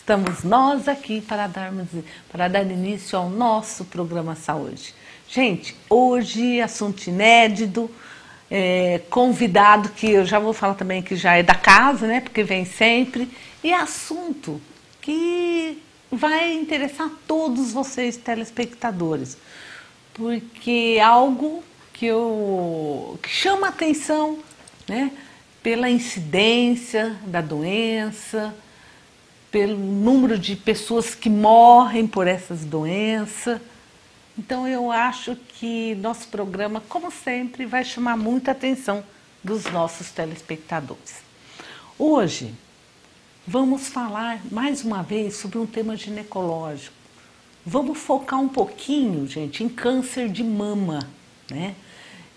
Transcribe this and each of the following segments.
Estamos nós aqui para dar início ao nosso programa Saúde. Gente, hoje assunto inédito, convidado que eu já vou falar também que já é da casa, né? Porque vem sempre, e assunto que vai interessar todos vocês telespectadores, porque é algo que chama a atenção, né? Pela incidência da doença, pelo número de pessoas que morrem por essas doenças. Então eu acho que nosso programa, como sempre, vai chamar muita atenção dos nossos telespectadores. Hoje vamos falar mais uma vez sobre um tema ginecológico. Vamos focar um pouquinho, gente, em câncer de mama, né?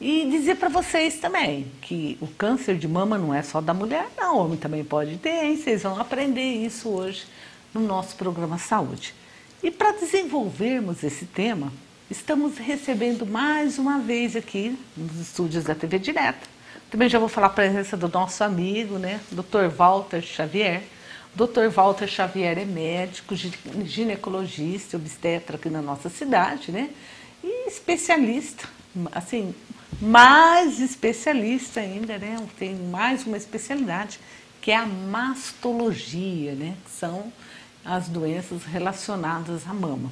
E dizer para vocês também que o câncer de mama não é só da mulher, não, o homem também pode ter, hein? Vocês vão aprender isso hoje no nosso programa Saúde. E para desenvolvermos esse tema, estamos recebendo mais uma vez aqui nos estúdios da TV Direta. Também já vou falar a presença do nosso amigo, né, Dr. Walter Xavier. Dr. Walter Xavier é médico, ginecologista, obstetra aqui na nossa cidade, né? E especialista, assim, mais especialista ainda, né? Tem mais uma especialidade, que é a mastologia, né? Que são as doenças relacionadas à mama.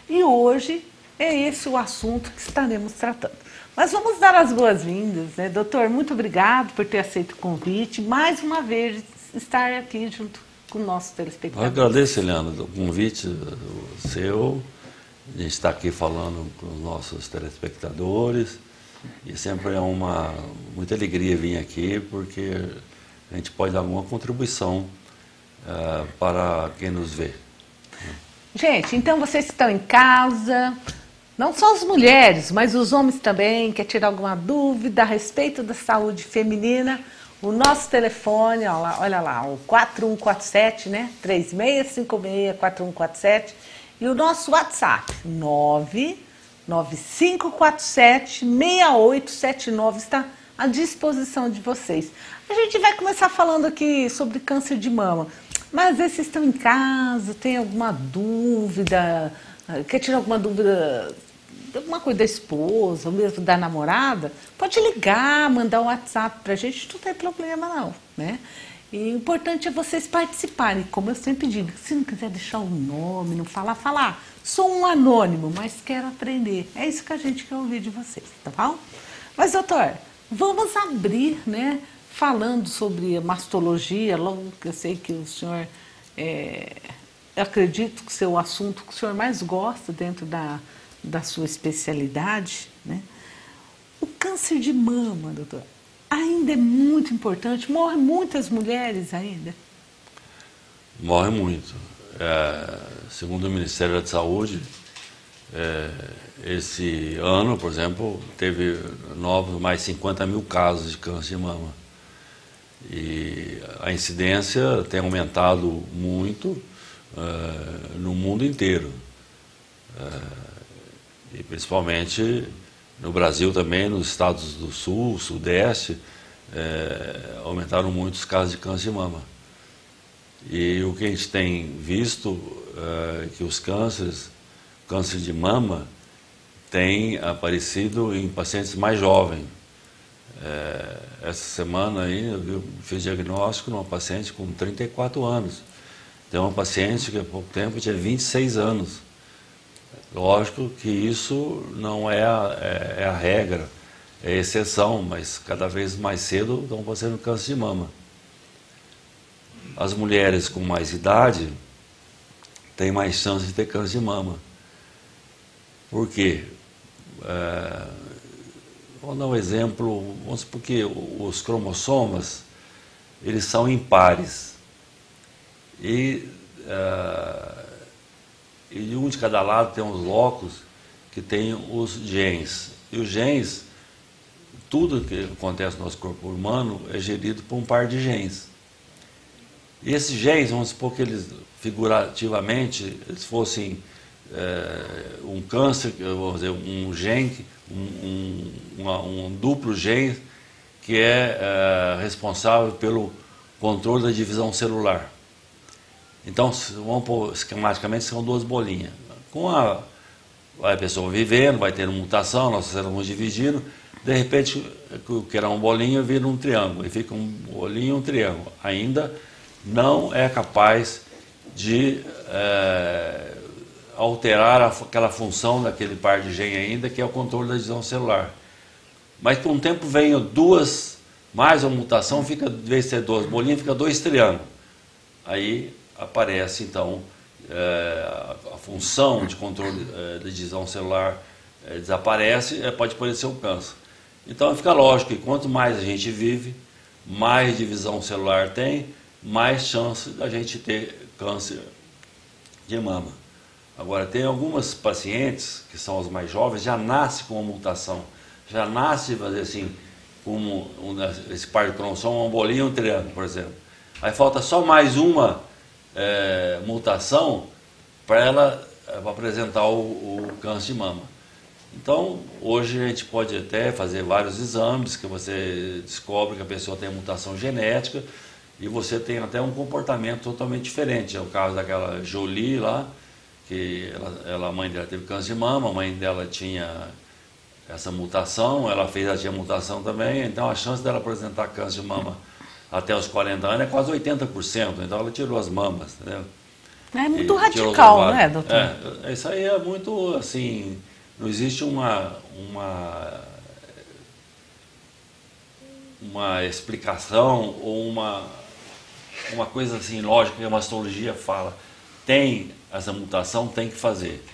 E hoje é esse o assunto que estaremos tratando. Mas vamos dar as boas-vindas, né? Doutor, muito obrigado por ter aceito o convite. Mais uma vez, estar aqui junto com o nosso telespectador. Eu agradeço, Eliana, o convite seu. A gente está aqui falando com os nossos telespectadores. E sempre é muita alegria vir aqui, porque a gente pode dar alguma contribuição para quem nos vê. Gente, então vocês que estão em casa, não só as mulheres, mas os homens também, quer tirar alguma dúvida a respeito da saúde feminina, o nosso telefone, olha lá, o 4147, né? 3656-4147, e o nosso WhatsApp, 99547-6879, está à disposição de vocês. A gente vai começar falando aqui sobre câncer de mama, mas às vezes vocês estão em casa, tem alguma dúvida, quer tirar alguma dúvida, alguma coisa da esposa, ou mesmo da namorada, pode ligar, mandar um WhatsApp pra gente, não tem problema não, né? E o importante é vocês participarem, como eu sempre digo, se não quiser deixar o nome, não falar, sou um anônimo, mas quero aprender. É isso que a gente quer ouvir de vocês, tá bom? Mas, doutor, vamos abrir, né, falando sobre a mastologia, logo que eu sei que o senhor, eu acredito que o assunto que o senhor mais gosta dentro da sua especialidade, né? O câncer de mama, doutor, ainda é muito importante? Morrem muitas mulheres ainda? Morre muito. Segundo o Ministério da Saúde, esse ano, por exemplo, teve mais 50 mil casos de câncer de mama. E a incidência tem aumentado muito no mundo inteiro. E principalmente no Brasil também, nos estados do Sul, Sudeste, aumentaram muito os casos de câncer de mama. E o que a gente tem visto é que os câncer de mama tem aparecido em pacientes mais jovens. Essa semana aí eu fiz diagnóstico numa paciente com 34 anos. Tem uma paciente que há pouco tempo tinha 26 anos. Lógico que isso não é a regra, é exceção, mas cada vez mais cedo estão fazendo câncer de mama. As mulheres com mais idade têm mais chance de ter câncer de mama. Por quê? Vou dar um exemplo, vamos supor que os cromossomas, eles são impares. E um de cada lado tem uns locos que tem os genes. E os genes, tudo que acontece no nosso corpo humano é gerido por um par de genes. E esses genes, vamos supor que eles, figurativamente, eles fossem um câncer, vamos dizer, um gene, um duplo gene que é responsável pelo controle da divisão celular. Então, vamos pôr, esquematicamente, são 2 bolinhas. Vai a pessoa vivendo, vai tendo mutação, nossas células vão dividindo, de repente, o que era uma bolinha vira um triângulo, e fica um bolinho e um triângulo. Ainda não é capaz de alterar aquela função daquele par de gene ainda, que é o controle da divisão celular. Mas com o tempo vem 2, mais uma mutação, fica, de vez de ser 2 bolinhas, fica 2 triângulos. Aí aparece, então, a função de controle da divisão celular desaparece, pode aparecer o câncer. Então fica lógico que quanto mais a gente vive, mais divisão celular tem, mais chance da gente ter câncer de mama. Agora, tem algumas pacientes, que são as mais jovens, já nascem com uma mutação, já nasce, fazer assim, como esse par de cromossomo, uma bolinha e um triângulo, por exemplo. Aí falta só mais uma mutação para ela apresentar o câncer de mama. Então, hoje a gente pode até fazer vários exames que você descobre que a pessoa tem mutação genética e você tem até um comportamento totalmente diferente. É o caso daquela Jolie lá, que a mãe dela teve câncer de mama, a mãe dela tinha essa mutação, ela tinha mutação também, então a chance dela apresentar câncer de mama até os 40 anos é quase 80%, então ela tirou as mamas, entendeu? É muito radical, não é, doutor? Isso aí é muito, assim, não existe uma explicação ou uma coisa assim lógica que a mastologia fala. Tem essa mutação, tem que fazer.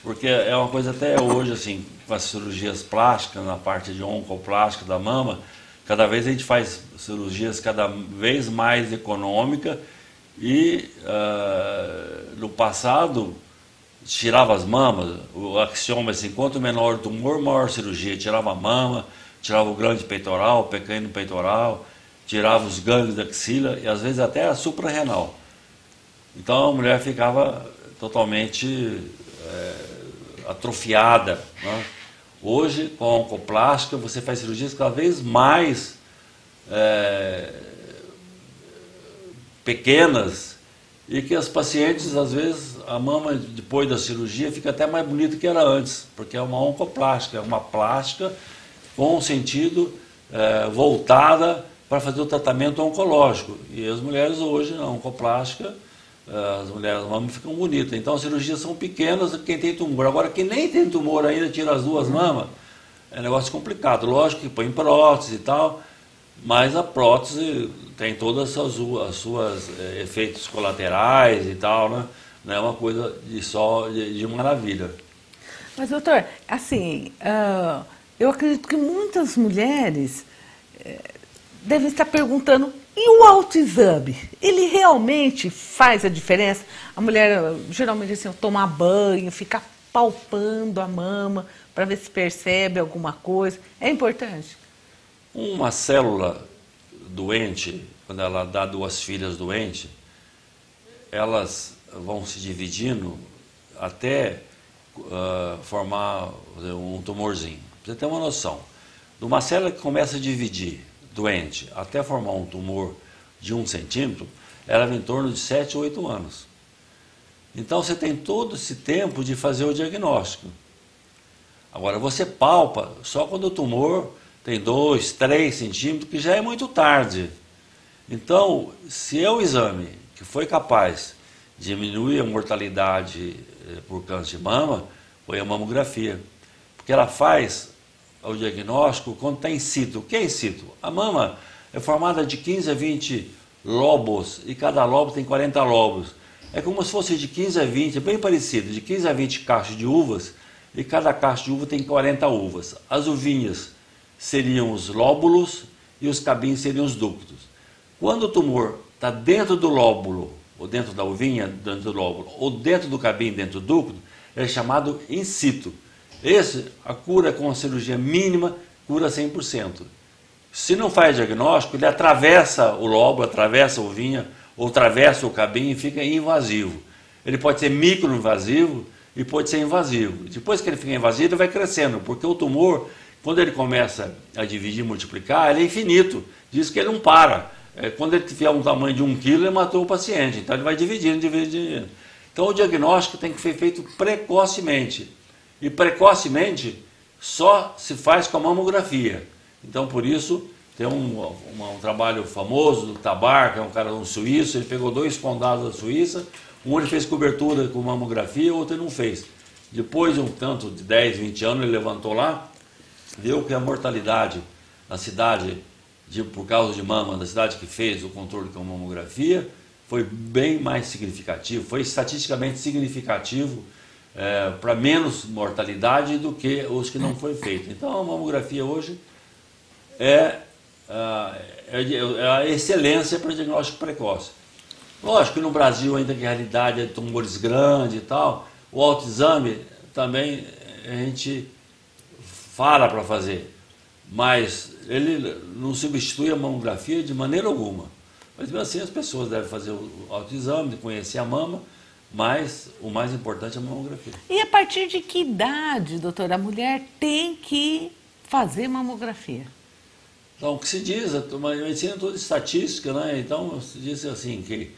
Porque é uma coisa até hoje, assim, com as cirurgias plásticas, na parte de oncoplástica da mama, cada vez a gente faz cirurgias cada vez mais econômicas e no passado tirava as mamas, o axioma assim, quanto menor o tumor, maior a cirurgia, tirava a mama, tirava o grande peitoral, o pequeno peitoral, tirava os gânglios da axila e às vezes até a suprarrenal. Então a mulher ficava totalmente atrofiada, né? Hoje, com a oncoplástica, você faz cirurgias cada vez mais pequenas e que as pacientes, às vezes, a mama depois da cirurgia fica até mais bonita que era antes, porque é uma oncoplástica, é uma plástica com sentido voltada para fazer o tratamento oncológico. E as mulheres hoje, na oncoplástica, as mulheres as mamas ficam bonitas. Então as cirurgias são pequenas quem tem tumor. Agora, quem nem tem tumor ainda tira as 2 mamas, é um negócio complicado. Lógico que põe prótese e tal, mas a prótese tem todas as suas efeitos colaterais e tal, né? Não é uma coisa de maravilha. Mas, doutor, assim, eu acredito que muitas mulheres devem estar perguntando: e o autoexame? Ele realmente faz a diferença? A mulher, geralmente, assim, tomar banho, ficar palpando a mama para ver se percebe alguma coisa. É importante? Uma célula doente, quando ela dá 2 filhas doentes, elas vão se dividindo até formar um tumorzinho. Pra você ter uma noção, de uma célula que começa a dividir doente até formar um tumor de 1 centímetro, ela leva em torno de 7 ou 8 anos. Então você tem todo esse tempo de fazer o diagnóstico. Agora você palpa só quando o tumor tem 2, 3 centímetros, que já é muito tarde. Então, se é o exame que foi capaz de diminuir a mortalidade por câncer de mama, foi a mamografia. Porque ela faz o diagnóstico quando está in situ. O que é in situ? A mama é formada de 15 a 20 lobos e cada lobo tem 40 lobos. É como se fosse de 15 a 20, é bem parecido, de 15 a 20 cachos de uvas e cada cacho de uva tem 40 uvas. As uvinhas seriam os lóbulos e os cabinhos seriam os ductos. Quando o tumor está dentro do lóbulo, ou dentro da uvinha, dentro do lóbulo, ou dentro do cabinho, dentro do ducto, é chamado in situ. A cura com a cirurgia mínima, cura 100%. Se não faz diagnóstico, ele atravessa o lóbulo, atravessa a uvinha, ou atravessa o cabinho e fica invasivo. Ele pode ser microinvasivo e pode ser invasivo. Depois que ele fica invasivo, ele vai crescendo, porque o tumor, quando ele começa a dividir e multiplicar, ele é infinito. Diz que ele não para. quando ele tiver um tamanho de 1 quilo, ele matou o paciente. Então ele vai dividindo. Então o diagnóstico tem que ser feito precocemente. E precocemente só se faz com a mamografia. Então por isso tem um trabalho famoso do Tabar, que é um cara suíço, ele pegou 2 condados da Suíça, um ele fez cobertura com mamografia, o outro ele não fez. Depois de um tanto de 10, 20 anos, ele levantou lá, viu que a mortalidade na cidade, por causa de mama, da cidade que fez o controle com mamografia, foi bem mais significativo, foi estatisticamente significativo para menos mortalidade do que os que não foi feito. Então a mamografia hoje é a excelência para o diagnóstico precoce. Lógico que no Brasil ainda que a realidade é de tumores grandes e tal, o autoexame também a gente fala para fazer, mas ele não substitui a mamografia de maneira alguma. Mas mesmo assim as pessoas devem fazer o autoexame, de conhecer a mama, mas o mais importante é a mamografia. E a partir de que idade, doutora, a mulher tem que fazer mamografia? Então, o que se diz, a medicina é toda estatística, né? Então, se diz assim, que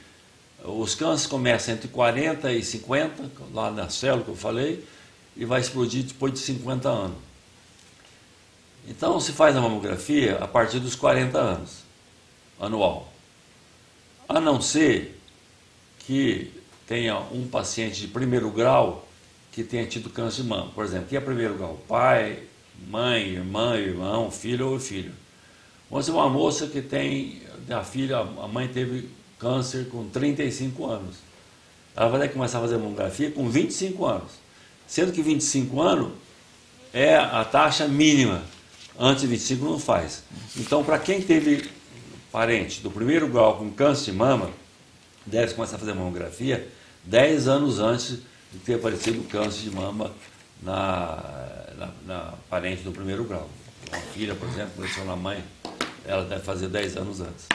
os cânceres começam entre 40 e 50, lá na célula que eu falei, e vai explodir depois de 50 anos. Então, se faz a mamografia a partir dos 40 anos, anual. A não ser que tenha um paciente de primeiro grau que tenha tido câncer de mama. Por exemplo, que é primeiro grau? Pai, mãe, irmã, irmão, filho ou filho. Vamos dizer, uma moça que tem a filha, a mãe teve câncer com 35 anos. Ela vai ter que começar a fazer mamografia com 25 anos. Sendo que 25 anos é a taxa mínima. Antes de 25 não faz. Então, para quem teve parente do primeiro grau com câncer de mama, deve começar a fazer mamografia 10 anos antes de ter aparecido câncer de mama na parente do primeiro grau. Uma filha, por exemplo, apareceu na mãe, ela deve fazer 10 anos antes.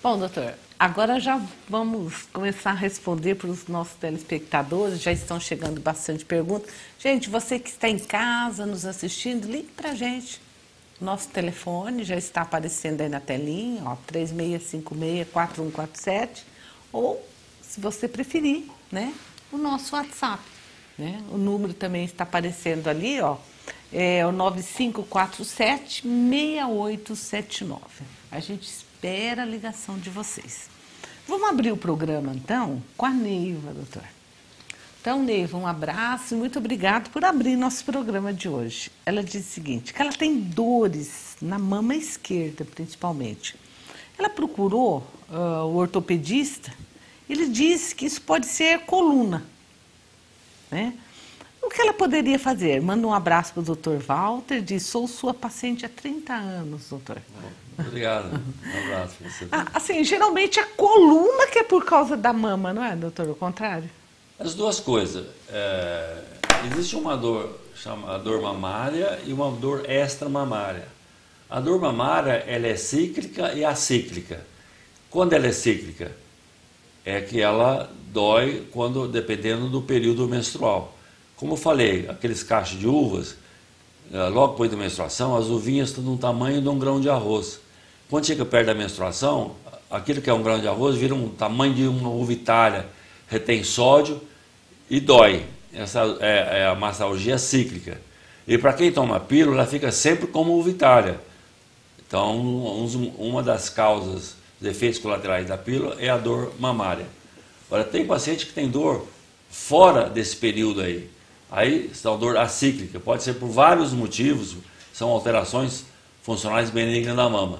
Bom, doutor, agora já vamos começar a responder para os nossos telespectadores, já estão chegando bastante perguntas. Gente, você que está em casa nos assistindo, ligue para a gente. Nosso telefone já está aparecendo aí na telinha, ó, 3656-4147, ou, se você preferir, né, o nosso WhatsApp, né? O número também está aparecendo ali, ó, é o 9547-6879. A gente espera a ligação de vocês. Vamos abrir o programa, então, com a Neiva, doutor. Então, Neiva, um abraço e muito obrigado por abrir nosso programa de hoje. Ela diz o seguinte, que ela tem dores na mama esquerda, principalmente. Ela procurou o ortopedista, ele disse que isso pode ser coluna, né? O que ela poderia fazer? Manda um abraço para o doutor Walter, diz, sou sua paciente há 30 anos, doutor. Obrigado, um abraço para você. Assim, geralmente a coluna que é por causa da mama, não é, doutor? O contrário? As duas coisas. Existe uma dor chamada dor mamária e uma dor extramamária. A dor mamária ela é cíclica e acíclica. Quando ela é cíclica, é que ela dói dependendo do período menstrual. Como eu falei, aqueles cachos de uvas, logo depois da menstruação, as uvinhas estão no tamanho de um grão de arroz. Quando chega perto da menstruação, aquilo que é um grão de arroz vira um tamanho de uma uva Itália, retém sódio e dói. Essa é a massalgia cíclica. E para quem toma pílula, ela fica sempre como uva Itália. Então, uma das causas dos efeitos colaterais da pílula é a dor mamária. Agora, tem paciente que tem dor fora desse período aí. Aí está a dor acíclica, pode ser por vários motivos, são alterações funcionais benignas da mama.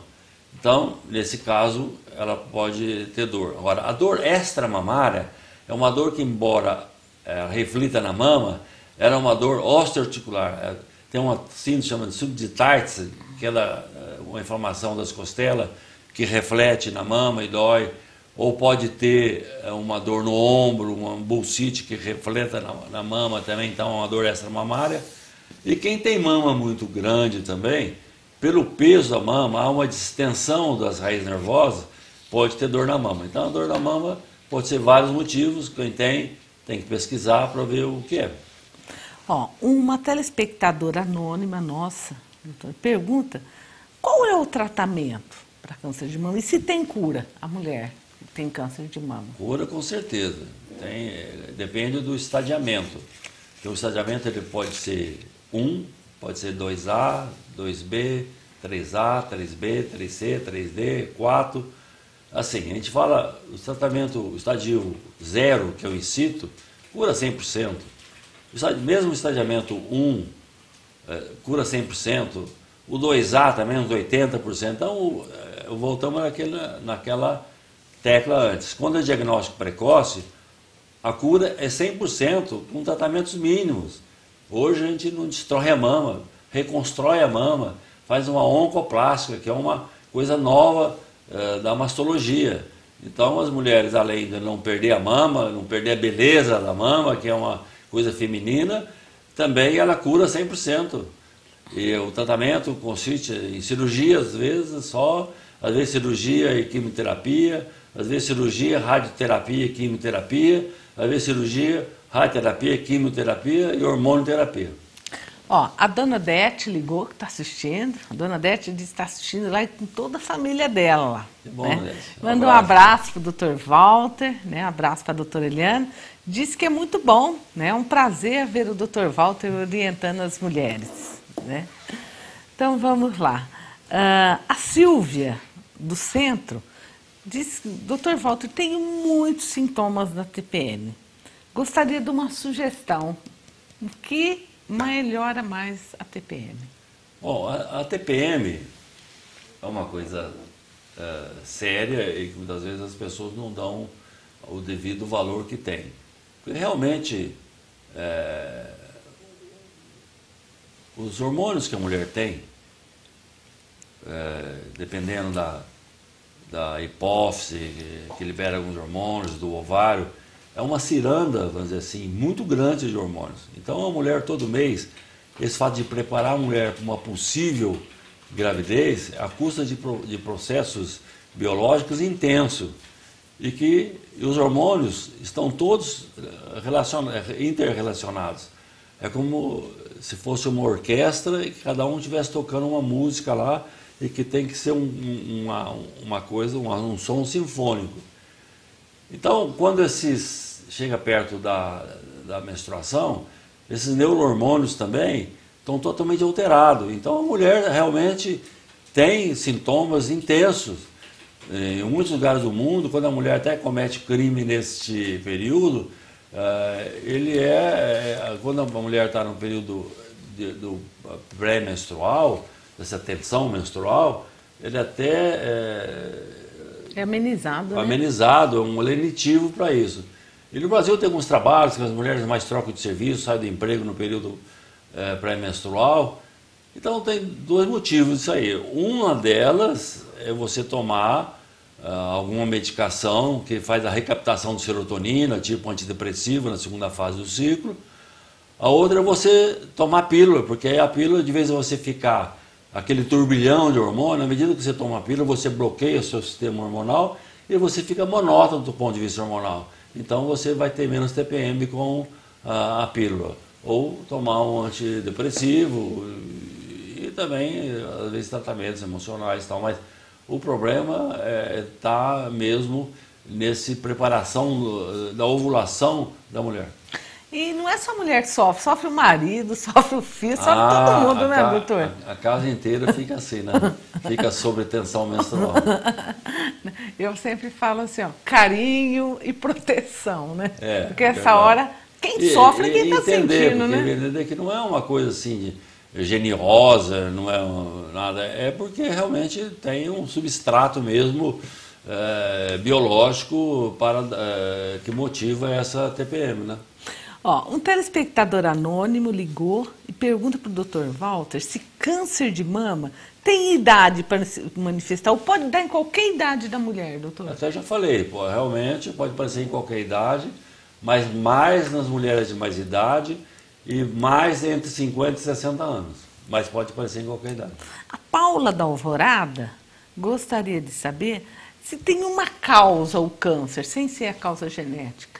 Então, nesse caso, ela pode ter dor. Agora, a dor extramamária é uma dor que, embora reflita na mama, ela é uma dor osteoarticular. Tem uma síndrome chamada síndrome de Tietze, que é uma inflamação das costelas, que reflete na mama e dói. Ou pode ter uma dor no ombro, uma bursite que refleta na mama também, então é uma dor extramamária. E quem tem mama muito grande também, pelo peso da mama, há uma distensão das raízes nervosas, pode ter dor na mama. Então a dor na mama pode ser vários motivos, quem tem que pesquisar para ver o que é. Ó, uma telespectadora anônima nossa pergunta, qual é o tratamento para câncer de mama? E se tem cura, a mulher que tem câncer de mama? Cura, com certeza. Depende do estadiamento. Então, o estadiamento ele pode ser 1, pode ser 2A, 2B, 3A, 3B, 3C, 3D, 4. Assim, a gente fala, o tratamento, o estadio 0, que é o in situ, cura 100%. Mesmo o estadiamento 1, cura 100%. O 2A também, uns 80%. Então, voltamos naquela tecla antes. Quando é diagnóstico precoce, a cura é 100% com tratamentos mínimos. Hoje a gente não destrói a mama, reconstrói a mama, faz uma oncoplástica, que é uma coisa nova da mastologia. Então as mulheres, além de não perder a mama, não perder a beleza da mama, que é uma coisa feminina, também ela cura 100%. E o tratamento consiste em cirurgia, às vezes cirurgia e quimioterapia, às vezes cirurgia, radioterapia e quimioterapia, às vezes cirurgia, radioterapia, quimioterapia e hormonioterapia. Ó, a dona Dete ligou, que está assistindo. A dona Dete disse que está assistindo lá e com toda a família dela lá. Que bom, né? Dete. Manda um abraço para o Dr. Walter, né? Abraço para a doutora Eliane. Disse que é muito bom, né? É um prazer ver o Dr. Walter orientando as mulheres, né? Então vamos lá. A Silvia, do centro, disse que Dr. Walter, tenho muitos sintomas da TPM. Gostaria de uma sugestão. O que melhora mais a TPM? Bom, a TPM é uma coisa séria e que muitas vezes as pessoas não dão o devido valor que tem. Porque realmente os hormônios que a mulher tem, dependendo da hipófise, que libera alguns hormônios, do ovário, é uma ciranda, vamos dizer assim, muito grande de hormônios. Então a mulher todo mês, esse fato de preparar a mulher para uma possível gravidez, a custa de processos biológicos intensos. E os hormônios estão todos interrelacionados. É como se fosse uma orquestra e que cada um estivesse tocando uma música lá e que tem que ser uma coisa, um som sinfônico. Então, quando chega perto da menstruação, esses neurohormônios também estão totalmente alterados. Então, a mulher realmente tem sintomas intensos. Em muitos lugares do mundo, quando a mulher até comete crime neste período, quando a mulher está no período do pré-menstrual, dessa tensão menstrual, ele até é amenizado, né? Amenizado, é um lenitivo para isso. E no Brasil tem alguns trabalhos que as mulheres mais trocam de serviço, saem do emprego no período pré-menstrual. Então tem dois motivos disso aí. Uma delas é você tomar alguma medicação que faz a recaptação de serotonina, tipo antidepressivo na segunda fase do ciclo. A outra é você tomar pílula, porque aí a pílula, de vez em você ficar aquele turbilhão de hormônio, à medida que você toma a pílula, você bloqueia o seu sistema hormonal e você fica monótono do ponto de vista hormonal. Então você vai ter menos TPM com a pílula. Ou tomar um antidepressivo e também, às vezes, tratamentos emocionais e tal. Mas o problema está mesmo nessa preparação da ovulação da mulher. E não é só a mulher que sofre, sofre o marido, sofre o filho, sofre todo mundo, né, doutor? A casa inteira fica assim, né? Fica sob tensão menstrual. Eu sempre falo assim, ó, carinho e proteção, né? Porque essa verdade. Hora, quem sofre é quem está sentindo, né? Entender que não é uma coisa assim geniosa, não é nada, é porque realmente tem um substrato mesmo biológico que motiva essa TPM, né? Ó, um telespectador anônimo ligou e pergunta para o Dr. Walter se câncer de mama tem idade para se manifestar ou pode dar em qualquer idade da mulher, doutor? Até já falei, realmente pode aparecer em qualquer idade, mas mais nas mulheres de mais idade e mais entre 50 e 60 anos, mas pode aparecer em qualquer idade. A Paula da Alvorada gostaria de saber se tem uma causa o câncer, sem ser a causa genética.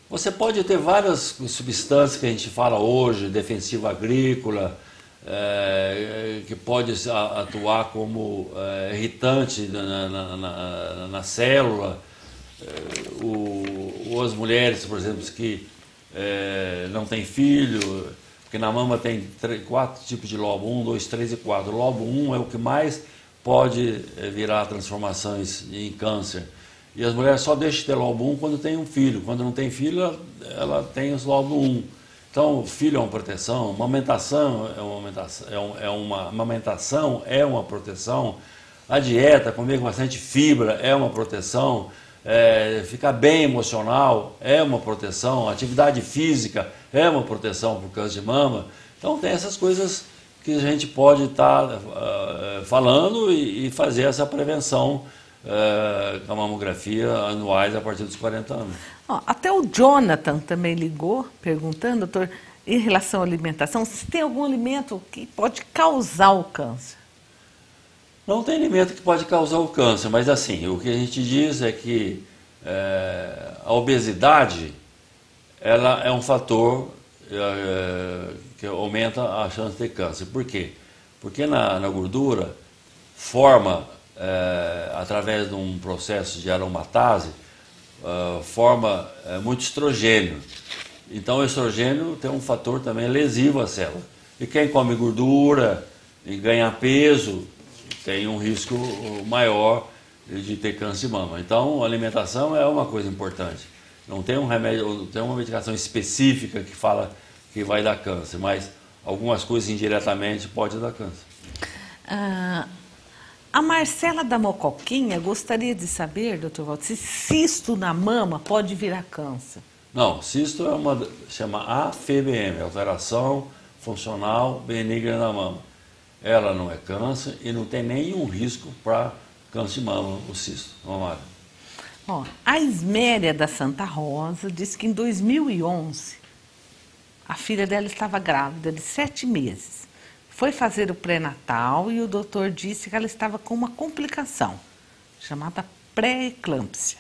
Você pode ter várias substâncias que a gente fala hoje, defensiva agrícola, que pode atuar como irritante na célula, ou as mulheres, por exemplo, que não têm filho, porque na mama tem 4 tipos de lobo, 1, 2, 3 e 4. O lobo 1 é o que mais pode virar transformações em câncer. E as mulheres só deixam de ter lobo 1 quando tem um filho. Quando não tem filho, ela tem os lobo 1. Então, filho é uma proteção, amamentação é uma proteção, a dieta, comer com bastante fibra é uma proteção, ficar bem emocional é uma proteção, atividade física é uma proteção para o câncer de mama. Então, tem essas coisas que a gente pode estar falando e fazer essa prevenção com a mamografia anuais a partir dos 40 anos. Até o Jonathan também ligou, perguntando, doutor, em relação à alimentação, se tem algum alimento que pode causar o câncer. Não tem alimento que pode causar o câncer, mas assim, o que a gente diz é que a obesidade ela é um fator que aumenta a chance de ter câncer. Por quê? Porque na gordura forma, através de um processo de aromatase, forma muito estrogênio. Então o estrogênio tem um fator também lesivo à célula. E quem come gordura e ganha peso tem um risco maior de ter câncer de mama. Então a alimentação é uma coisa importante. Não tem um remédio, não tem uma medicação específica que fala que vai dar câncer, mas algumas coisas indiretamente pode dar câncer. A Marcela da Mocoquinha gostaria de saber, doutor Walter, se cisto na mama pode virar câncer. Não, cisto chama AFBM, alteração funcional benigna na mama. Ela não é câncer e não tem nenhum risco para câncer de mama, o cisto mamário. A Isméria da Santa Rosa disse que em 2011 a filha dela estava grávida de 7 meses. Foi fazer o pré-natal e o doutor disse que ela estava com uma complicação, chamada pré-eclâmpsia.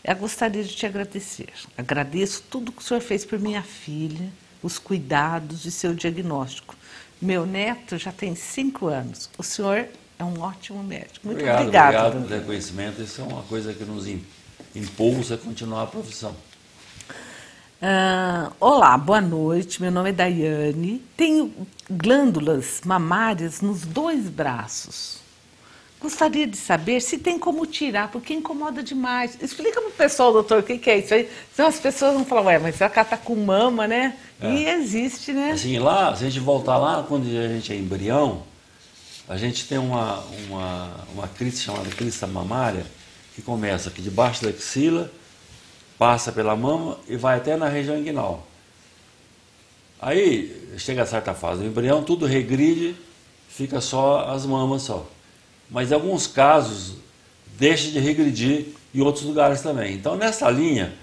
Eu gostaria de te agradecer. Agradeço tudo que o senhor fez por minha filha, os cuidados e seu diagnóstico. Meu neto já tem 5 anos. O senhor é um ótimo médico. Muito obrigado. Obrigado pelo reconhecimento. Isso é uma coisa que nos impulsa a continuar a profissão. Olá, boa noite. Meu nome é Daiane. Tenho glândulas mamárias nos 2 braços. Gostaria de saber se tem como tirar, porque incomoda demais. Explica para o pessoal, doutor, o que é isso aí. Senão as pessoas vão falar, ué, mas ela está com mama, né? E existe, né? Assim, lá, se a gente voltar lá, quando a gente é embrião, a gente tem uma crista chamada crista mamária, que começa aqui debaixo da axila, passa pela mama e vai até na região inguinal. Aí, chega a certa fase do embrião, tudo regride, fica só as mamas só. Mas em alguns casos deixa de regredir em outros lugares também. Então nessa linha,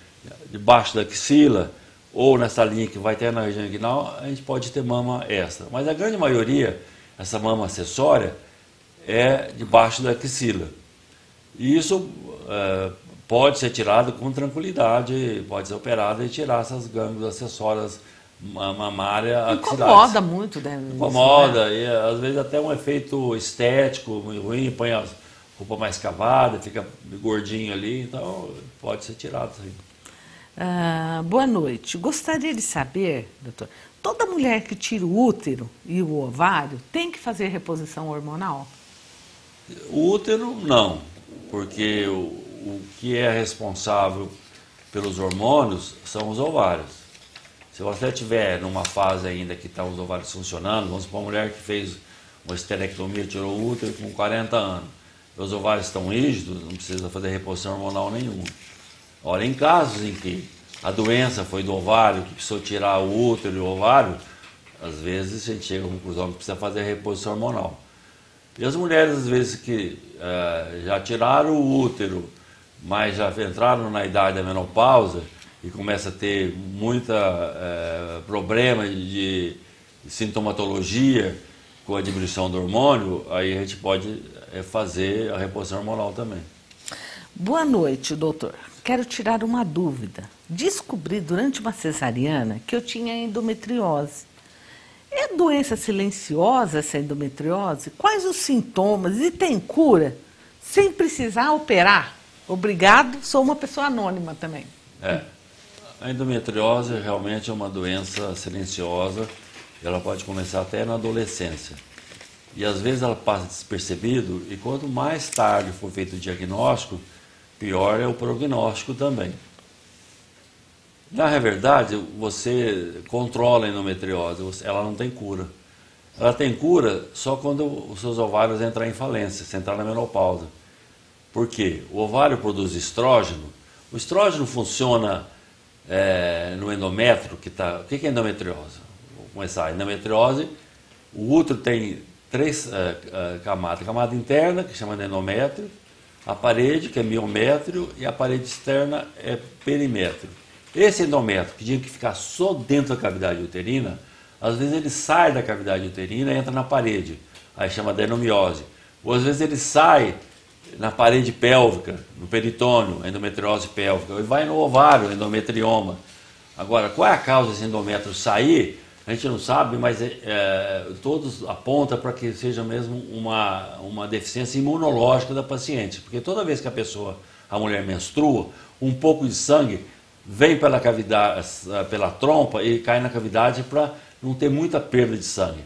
debaixo da axila, ou nessa linha que vai ter na região inguinal, a gente pode ter mama extra. Mas a grande maioria, essa mama acessória, é debaixo da axila. E isso pode ser tirado com tranquilidade, pode ser operado e tirar essas glândulas acessórias mamária axilares. Incomoda muito, né? Incomoda, e às vezes até um efeito estético ruim, põe a roupa mais cavada, fica gordinho ali, então pode ser tirado isso aí. Boa noite. Gostaria de saber, doutor, toda mulher que tira o útero e o ovário tem que fazer reposição hormonal? O útero não, porque o que é responsável pelos hormônios são os ovários. Se você estiver numa fase ainda que está os ovários funcionando, vamos supor uma mulher que fez uma esterectomia, tirou o útero com 40 anos, os ovários estão rígidos, não precisa fazer reposição hormonal nenhuma. Ora, em casos em que a doença foi do ovário, que precisou tirar o útero e o ovário, às vezes a gente chega à conclusão que precisa fazer reposição hormonal. E as mulheres, às vezes, que já tiraram o útero, mas já entraram na idade da menopausa, e começa a ter muita problema de sintomatologia com a diminuição do hormônio, aí a gente pode fazer a reposição hormonal também. Boa noite, doutor. Quero tirar uma dúvida. Descobri durante uma cesariana que eu tinha endometriose. É doença silenciosa essa endometriose? Quais os sintomas e tem cura sem precisar operar? Obrigado, sou uma pessoa anônima também. A endometriose realmente é uma doença silenciosa, ela pode começar até na adolescência. E às vezes ela passa despercebido e quanto mais tarde for feito o diagnóstico, pior é o prognóstico também. Na verdade, você controla a endometriose, ela não tem cura. Ela tem cura só quando os seus ovários entram em falência, se entrar na menopausa. Por quê? O ovário produz estrógeno. O estrógeno funciona no endométrio, o que é endometriose? Vou começar. A endometriose, o útero tem 3 camadas. A camada interna, que chama de endométrio, a parede, que é miométrio, e a parede externa é perimétrio. Esse endométrio, que tinha que ficar só dentro da cavidade uterina, às vezes ele sai da cavidade uterina e entra na parede, aí chama de adenomiose. Ou às vezes ele sai na parede pélvica, no peritônio, endometriose pélvica, ou vai no ovário, endometrioma. Agora, qual é a causa desse endométrio sair? A gente não sabe, mas todos apontam para que seja mesmo uma deficiência imunológica da paciente, porque toda vez que a mulher menstrua, um pouco de sangue vem pela cavidade, pela trompa e cai na cavidade para não ter muita perda de sangue.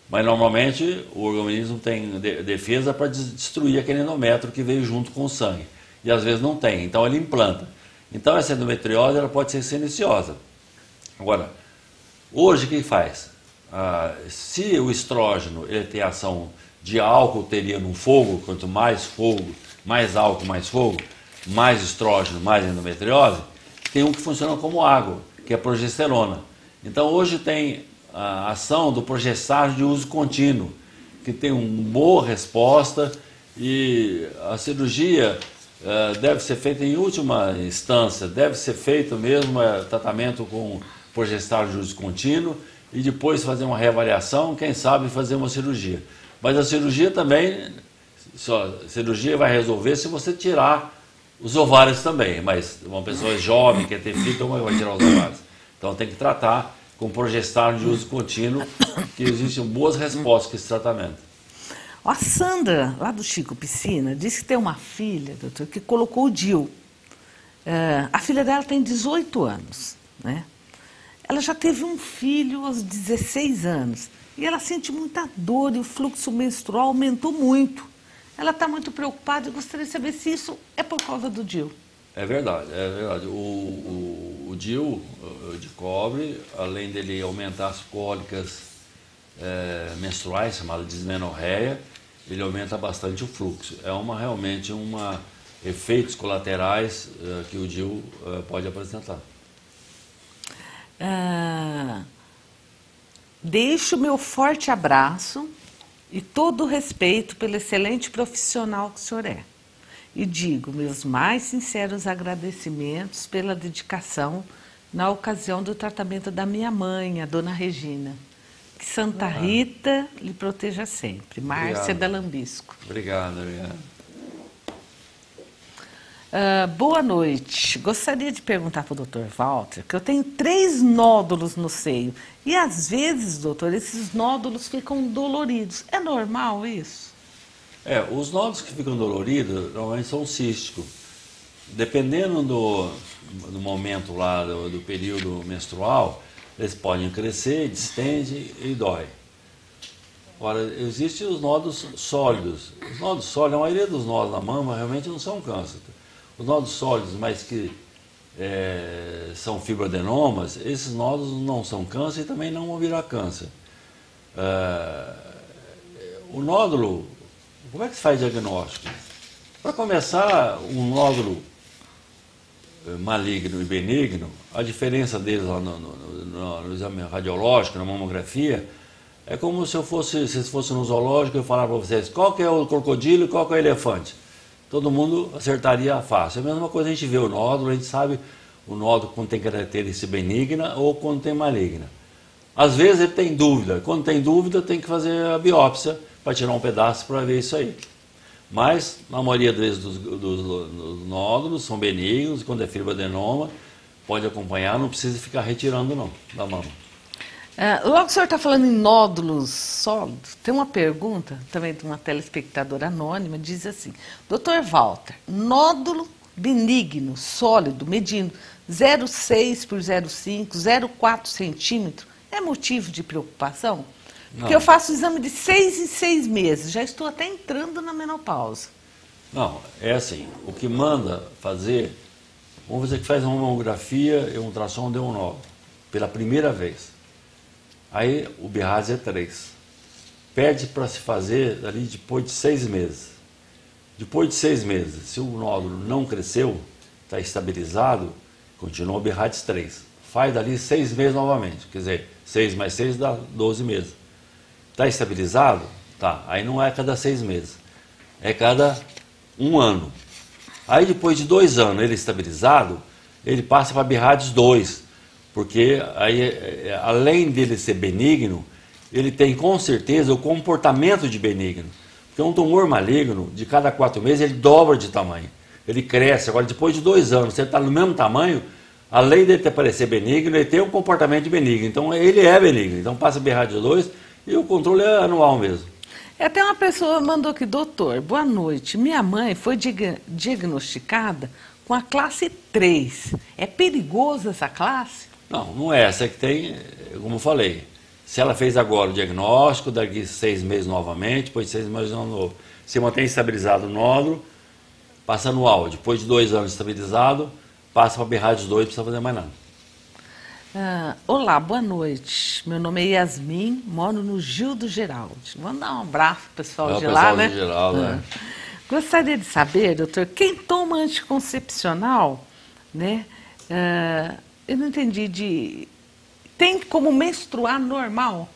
Mas normalmente o organismo tem defesa para destruir aquele endométrio que veio junto com o sangue. E às vezes não tem, então ele implanta. Então essa endometriose ela pode ser silenciosa. Agora, hoje o que faz? Se o estrógeno ele tem ação de álcool, teria no fogo, quanto mais fogo, mais álcool, mais fogo, mais estrógeno, mais endometriose, tem um que funciona como água, que é a progesterona. Então hoje tem a ação do progestágeno de uso contínuo, que tem uma boa resposta e a cirurgia deve ser feita em última instância, deve ser feito mesmo tratamento com progestágeno de uso contínuo e depois fazer uma reavaliação, quem sabe fazer uma cirurgia. Mas a cirurgia também, a cirurgia vai resolver se você tirar os ovários também, mas uma pessoa jovem, quer ter filho, então vai tirar os ovários. Então tem que tratar com progestágeno de uso contínuo, que existem boas respostas com esse tratamento. A Sandra, lá do Chico Piscina, disse que tem uma filha, doutor, que colocou o DIU. A filha dela tem 18 anos, né? Ela já teve um filho aos 16 anos e ela sente muita dor e o fluxo menstrual aumentou muito. Ela está muito preocupada e gostaria de saber se isso é por causa do DIU. É verdade, é verdade. O DIU de cobre, além dele aumentar as cólicas menstruais, chamada dismenorreia, ele aumenta bastante o fluxo. É realmente efeitos colaterais que o DIU pode apresentar. Deixo meu forte abraço e todo o respeito pelo excelente profissional que o senhor é. E digo meus mais sinceros agradecimentos pela dedicação na ocasião do tratamento da minha mãe, a dona Regina. Que Santa Rita lhe proteja sempre. Márcia da Lambisco. Obrigado, obrigado. Boa noite. Gostaria de perguntar para o Dr. Walter que eu tenho 3 nódulos no seio. E às vezes, doutor, esses nódulos ficam doloridos. É normal isso? Os nódulos que ficam doloridos normalmente são císticos. Dependendo do momento lá, do período menstrual, eles podem crescer, distende e dói. Agora, existem os nódulos sólidos. Os nódulos sólidos, a maioria dos nódulos da mama realmente não são câncer. Os nódulos sólidos, mas que são fibroadenomas, esses nódulos não são câncer e também não vão virar câncer. O nódulo, como é que se faz diagnóstico? Para começar, um nódulo maligno e benigno, a diferença deles lá no exame radiológico, na mamografia, é como se fosse no zoológico e eu falar para vocês qual que é o crocodilo e qual que é o elefante. Todo mundo acertaria fácil. É a mesma coisa, a gente vê o nódulo, a gente sabe o nódulo quando tem característica benigna ou quando tem maligna. Às vezes ele tem dúvida. Quando tem dúvida, tem que fazer a biópsia para tirar um pedaço para ver isso aí. Mas, na maioria das vezes, dos nódulos são benignos, quando é fibroadenoma, pode acompanhar, não precisa ficar retirando não, da mama. Logo que o senhor está falando em nódulos sólidos, tem uma pergunta também de uma telespectadora anônima, diz assim: Dr. Walter, nódulo benigno, sólido, medindo 0,6 por 0,5, 0,4 centímetro, é motivo de preocupação? Porque eu faço exame de 6 em 6 meses, já estou até entrando na menopausa. Não, é assim, o que manda fazer, vamos dizer que faz uma mamografia e um ultrassom de um nódulo, pela primeira vez. Aí o BIRADS é 3. Pede para se fazer ali depois de 6 meses. Depois de 6 meses, se o nódulo não cresceu, está estabilizado, continua o BIRADS 3. Faz dali 6 meses novamente. Quer dizer, 6 mais 6 dá 12 meses. Está estabilizado? Tá. Aí não é cada 6 meses. É cada 1 ano. Aí depois de 2 anos ele estabilizado, ele passa para BIRADS 2. Porque aí, além dele ser benigno, ele tem com certeza o comportamento de benigno. Porque um tumor maligno, de cada 4 meses, ele dobra de tamanho. Ele cresce. Agora, depois de 2 anos, você está no mesmo tamanho, além dele parecer benigno, ele tem um comportamento de benigno. Então, ele é benigno. Então, passa BIRADS 2 e o controle é anual mesmo. Até uma pessoa mandou aqui: doutor, boa noite. Minha mãe foi diagnosticada com a classe 3. É perigoso essa classe? Não, não é essa que tem, como eu falei. Se ela fez agora o diagnóstico, daqui 6 meses novamente, depois de 6 meses de novo. Se mantém estabilizado o nódulo, passa anual. Depois de 2 anos estabilizado, passa para BIRADS 2, não precisa fazer mais nada. Olá, boa noite. Meu nome é Yasmin, moro no Gil do Geraldi. Vamos dar um abraço pro pessoal de lá, né? Geral, né? Gostaria de saber, doutor, quem toma anticoncepcional, né? Eu não entendi tem como menstruar normal?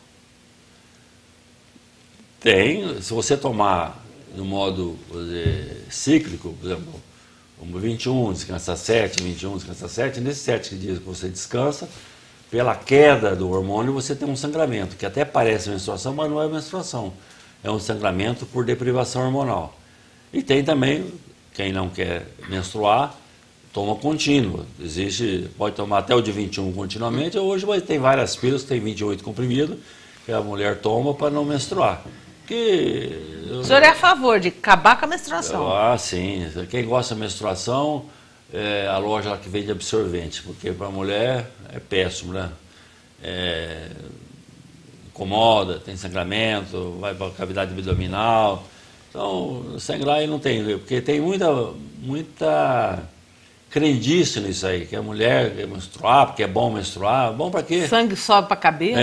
Tem, se você tomar no modo, vou dizer, cíclico, por exemplo, 21, descansa 7, 21, descansa 7, nesses 7 dias que você descansa, pela queda do hormônio você tem um sangramento, que até parece menstruação, mas não é menstruação. É um sangramento por deprivação hormonal. E tem também, quem não quer menstruar, toma contínuo. Existe, pode tomar até o de 21 continuamente. Hoje tem várias pílulas, tem 28 comprimidos, que a mulher toma para não menstruar. O senhor é a favor de acabar com a menstruação? Sim. Quem gosta de menstruação, é a loja que vende absorvente, porque para a mulher é péssimo, né? Incomoda, tem sangramento, vai para a cavidade abdominal. Então, sangrar aí não tem, porque tem muita crendice nisso aí, que a mulher quer menstruar, porque é bom menstruar. Bom para quê? Sangue sobe para a cabeça.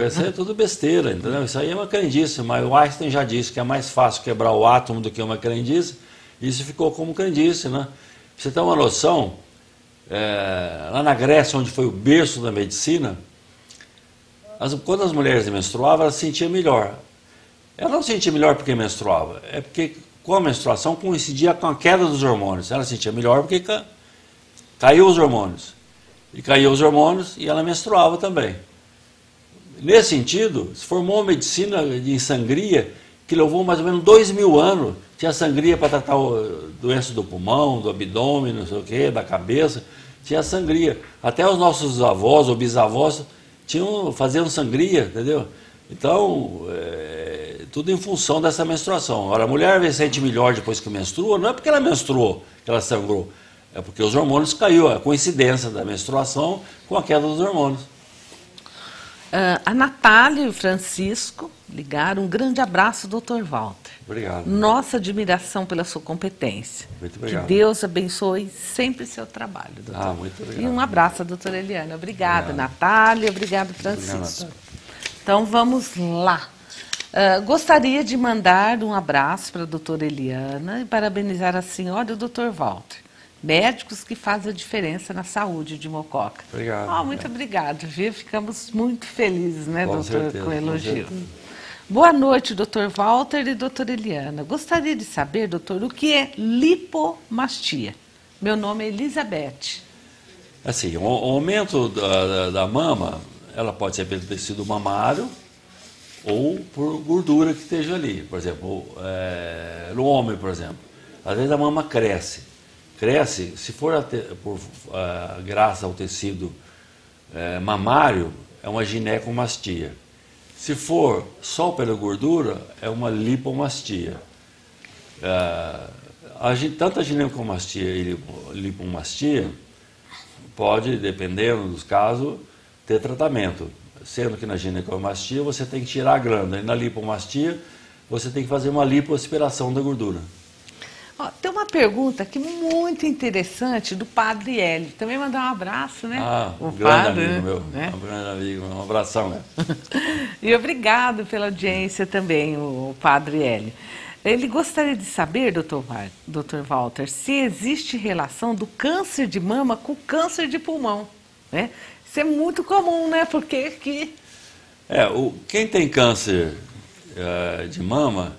Isso é tudo besteira, entendeu? Isso aí é uma crendice, mas o Einstein já disse que é mais fácil quebrar o átomo do que uma crendice. Isso ficou como crendice, né? Pra você ter uma noção, lá na Grécia, onde foi o berço da medicina, quando as mulheres menstruavam, elas se sentiam melhor. Ela não se sentia melhor porque menstruava, é porque com a menstruação coincidia com a queda dos hormônios. Ela se sentia melhor porque caiu os hormônios. E caiu os hormônios e ela menstruava também. Nesse sentido, se formou uma medicina de sangria que levou mais ou menos 2000 anos. Tinha sangria para tratar doenças do pulmão, do abdômen, não sei o quê, da cabeça. Tinha sangria. Até os nossos avós ou bisavós faziam sangria, entendeu? Então, tudo em função dessa menstruação. Agora, a mulher se sente melhor depois que menstrua, não é porque ela menstruou, que ela sangrou. É porque os hormônios caiu, a coincidência da menstruação com a queda dos hormônios. A Natália e o Francisco ligaram. Um grande abraço, Dr. Walter. Obrigado. Nossa admiração pela sua competência. Muito obrigado. Que Deus abençoe sempre seu trabalho, doutor. Muito obrigado. E um abraço à doutora Eliana. Obrigada, Natália. Obrigado, Francisco. Obrigado, então, vamos lá. Gostaria de mandar um abraço para a doutora Eliana e parabenizar a senhora e o doutor Walter. Médicos que fazem a diferença na saúde de Mococa. Obrigado. Muito obrigado, viu? Ficamos muito felizes, né, doutor, certeza, com o elogio. Com Boa noite, doutor Walter e doutora Eliana. Gostaria de saber, doutor, o que é lipomastia? Meu nome é Elizabeth. Assim, o aumento da mama, ela pode ser pelo tecido mamário ou por gordura que esteja ali. Por exemplo, no homem, por exemplo, às vezes a mama cresce. Cresce, se for graças ao tecido mamário, é uma ginecomastia. Se for só pela gordura, é uma lipomastia. Tanto a ginecomastia e lipomastia pode, dependendo dos casos, ter tratamento. Sendo que na ginecomastia você tem que tirar a glândula, e na lipomastia você tem que fazer uma lipoaspiração da gordura. Ó, tem uma pergunta aqui muito interessante do Padre Hélio. Também mandar um abraço, né? Um grande amigo meu, né? Um grande amigo, um abração, né? E obrigado pela audiência também, o Padre Hélio. Ele gostaria de saber, Dr. Walter, se existe relação do câncer de mama com o câncer de pulmão, né? Isso é muito comum, né? Porque que... quem tem câncer de mama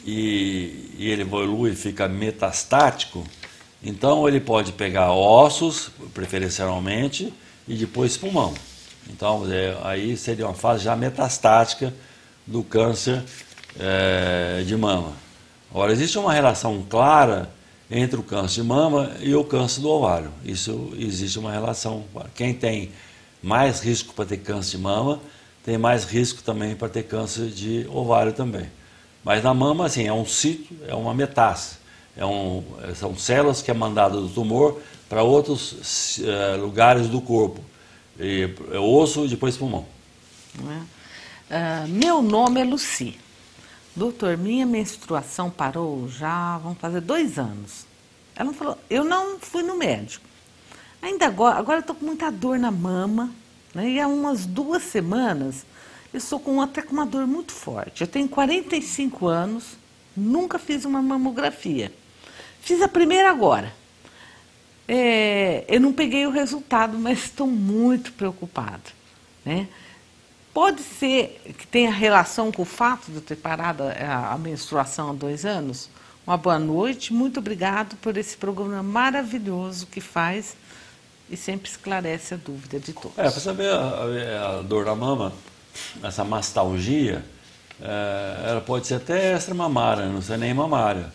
e ele evolui e fica metastático, então ele pode pegar ossos, preferencialmente, e depois pulmão. Então, aí seria uma fase já metastática do câncer de mama. Agora, existe uma relação clara entre o câncer de mama e o câncer do ovário. Isso existe uma relação. Quem tem mais risco para ter câncer de mama, tem mais risco também para ter câncer de ovário também. Mas na mama, assim, é um sítio, é uma metástase. São células que é mandado do tumor para outros lugares do corpo. Osso e depois pulmão. Meu nome é Luci. Doutor, minha menstruação parou já, vamos fazer 2 anos. Ela falou, eu não fui no médico. Ainda agora eu estou com muita dor na mama, né? E há umas 2 semanas eu estou até com uma dor muito forte. Eu tenho 45 anos, nunca fiz uma mamografia. Fiz a primeira agora. Eu não peguei o resultado, mas estou muito preocupada, né? Pode ser que tenha relação com o fato de eu ter parado a menstruação há 2 anos? Uma boa noite, muito obrigado por esse programa maravilhoso que faz e sempre esclarece a dúvida de todos. Para saber a dor na mama, essa mastalgia, ela pode ser até extramamária, não ser nem mamária.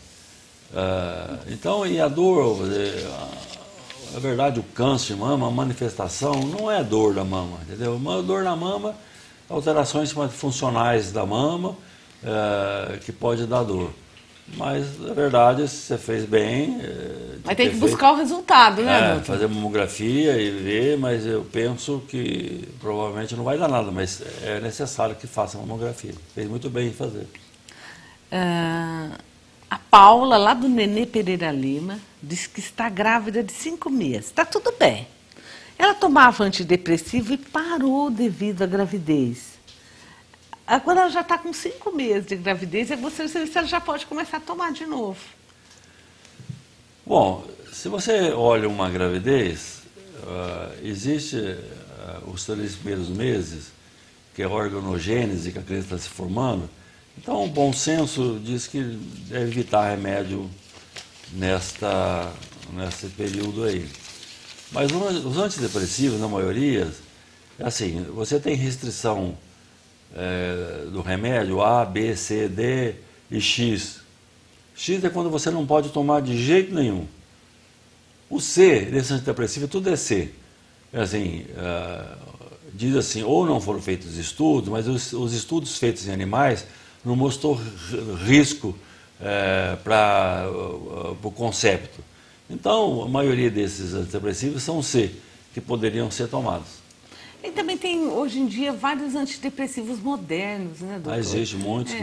Então, e a dor, na verdade, o câncer de mama, a manifestação não é dor da mama, entendeu? Uma dor na mama, alterações funcionais da mama, que pode dar dor. Mas, na verdade, se você fez bem... Mas tem que buscar o resultado, né, doutor? Fazer mamografia e ver, mas eu penso que provavelmente não vai dar nada, mas é necessário que faça mamografia. Fez muito bem em fazer. A Paula, lá do Nenê Pereira Lima, disse que está grávida de 5 meses. Está tudo bem. Ela tomava antidepressivo e parou devido à gravidez. Agora ela já está com 5 meses de gravidez e você se ela já pode começar a tomar de novo. Bom, se você olha uma gravidez, existe os 3 primeiros meses, que é a organogênese, que a criança está se formando. Então, o bom senso diz que deve evitar remédio nesse período aí. Mas os antidepressivos, na maioria, é assim, você tem restrição do remédio A, B, C, D e X. X é quando você não pode tomar de jeito nenhum. O C, desse antidepressivo, tudo é C. Assim, diz assim, ou não foram feitos estudos, mas os estudos feitos em animais não mostrou risco para o concepto. Então, a maioria desses antidepressivos são C, que poderiam ser tomados. E também tem, hoje em dia, vários antidepressivos modernos, né, doutor? Existe muitos.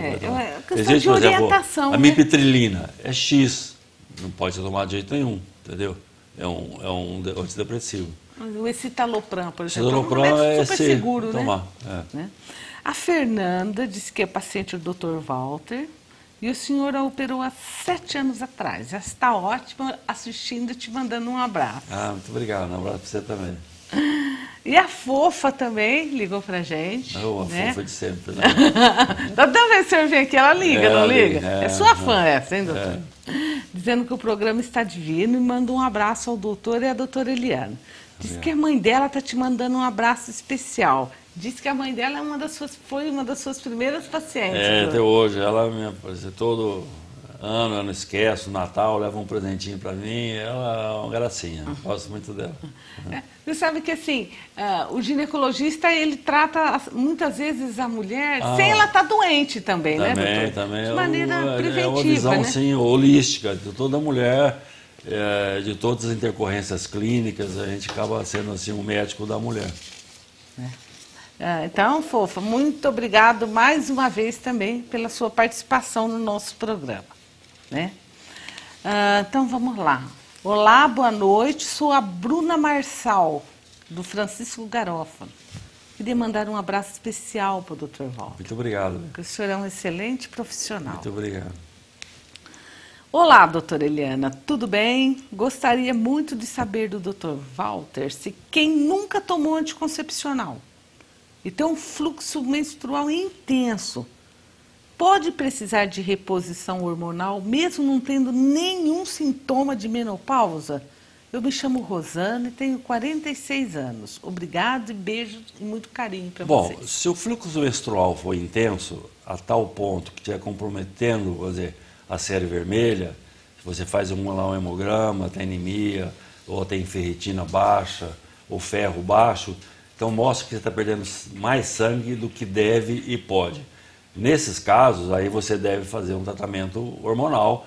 Questão de orientação, a mipitrilina é X, não pode ser tomado de jeito nenhum, entendeu? É um antidepressivo. Mas o escitalopram, por exemplo, escitalopram é super seguro, tomar, né? A Fernanda disse que é paciente do Dr. Walter e o senhor a operou há 7 anos atrás. Já está ótima assistindo e te mandando um abraço. Muito obrigado. Um abraço para você também. E a Fofa também ligou pra gente. A Fofa de sempre, né? Toda vez que o senhor vem aqui, ela liga, não liga? É sua fã essa, hein, doutor? Dizendo que o programa está divino e manda um abraço ao doutor e à doutora Eliana. Diz que a mãe dela está te mandando um abraço especial. Diz que a mãe dela foi uma das suas primeiras pacientes. Até hoje. Ela me apresentou ano esquece, no Natal leva um presentinho para mim, ela é uma gracinha, gosto muito dela. Você sabe que assim, o ginecologista ele trata muitas vezes a mulher sem ela estar doente também, né, doutor? Também. De maneira preventiva, é uma visão, né? assim, holística de toda mulher, de todas as intercorrências clínicas, a gente acaba sendo assim um médico da mulher. Então, fofa, muito obrigado mais uma vez também pela sua participação no nosso programa, né? Então, vamos lá. Olá, boa noite, sou a Bruna Marçal, do Francisco Garofalo. Queria mandar um abraço especial para o Dr. Walter. Muito obrigado. Porque o senhor é um excelente profissional. Muito obrigado. Olá, doutora Eliana, tudo bem? Gostaria muito de saber do Dr. Walter se quem nunca tomou anticoncepcional e tem um fluxo menstrual intenso pode precisar de reposição hormonal mesmo não tendo nenhum sintoma de menopausa? Eu me chamo Rosana e tenho 46 anos. Obrigado e beijo e muito carinho para vocês. Bom, se o fluxo menstrual for intenso a tal ponto que estiver comprometendo, vou dizer, a série vermelha, se você faz um hemograma, tem anemia, ou tem ferritina baixa, ou ferro baixo, então mostra que você está perdendo mais sangue do que deve e pode. Nesses casos, aí você deve fazer um tratamento hormonal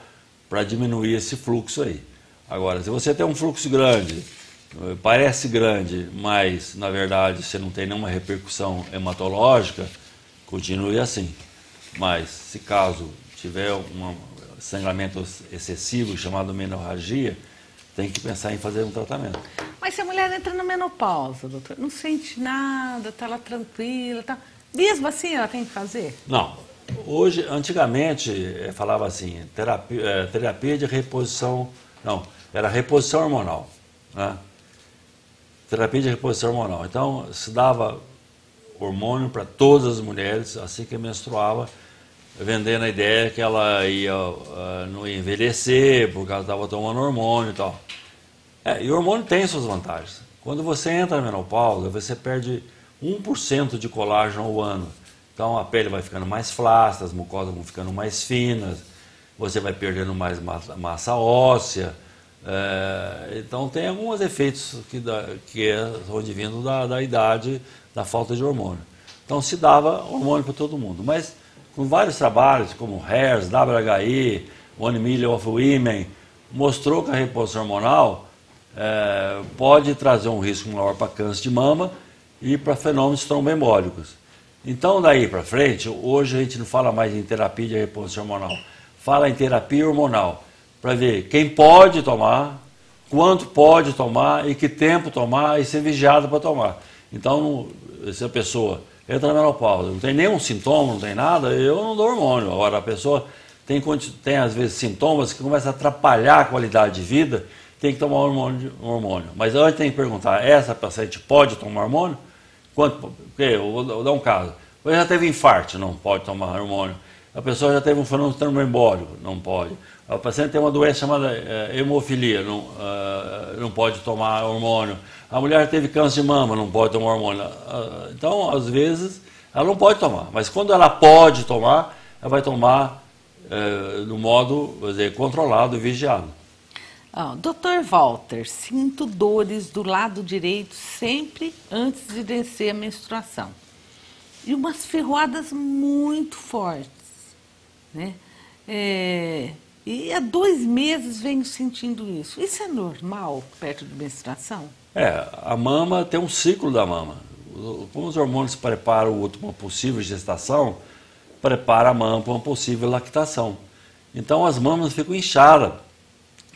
para diminuir esse fluxo aí. Agora, se você tem um fluxo grande, parece grande, mas na verdade você não tem nenhuma repercussão hematológica, continue assim. Mas se caso tiver um sangramento excessivo chamado menorragia, tem que pensar em fazer um tratamento. Mas se a mulher entra na menopausa, doutor, não sente nada, está lá tranquila, tá... mesmo assim ela tem que fazer? Não. Hoje, antigamente, falava assim, terapia de reposição, não, era reposição hormonal, né? Terapia de reposição hormonal. Então, se dava hormônio para todas as mulheres, assim que menstruava, vendendo a ideia que ela não ia envelhecer, porque ela estava tomando hormônio e tal. E o hormônio tem suas vantagens. Quando você entra na menopausa, você perde 1% de colágeno ao ano. Então a pele vai ficando mais flácida, as mucosas vão ficando mais finas, você vai perdendo mais massa óssea. Então tem alguns efeitos que são advindos da idade, da falta de hormônio. Então se dava hormônio para todo mundo. Mas com vários trabalhos, como HERS, WHI, 1 Million of Women, mostrou que a reposição hormonal pode trazer um risco maior para câncer de mama e para fenômenos tromboembólicos. Então, daí para frente, hoje a gente não fala mais em terapia de reposição hormonal, fala em terapia hormonal, para ver quem pode tomar, quanto pode tomar e que tempo tomar e ser vigiado para tomar. Então, se a pessoa entra na menopausa, não tem nenhum sintoma, não tem nada, eu não dou hormônio. Agora, a pessoa tem às vezes sintomas que começam a atrapalhar a qualidade de vida, tem que tomar hormônio. Mas antes tem que perguntar, essa paciente pode tomar hormônio? Eu vou dar um caso. Você já teve infarto, não pode tomar hormônio. A pessoa já teve um fenômeno tromboembólico, não pode. A paciente tem uma doença chamada hemofilia, não pode tomar hormônio. A mulher teve câncer de mama, não pode tomar hormônio. Então, às vezes, ela não pode tomar. Mas quando ela pode tomar, ela vai tomar no modo, vou dizer, controlado e vigiado. Dr. Walter, sinto dores do lado direito sempre antes de vencer a menstruação. E umas ferroadas muito fortes, né? E há 2 meses venho sentindo isso. Isso é normal perto da menstruação? A mama tem um ciclo da mama. Como os hormônios preparam o útero para uma possível gestação, prepara a mama para uma possível lactação. Então as mamas ficam inchadas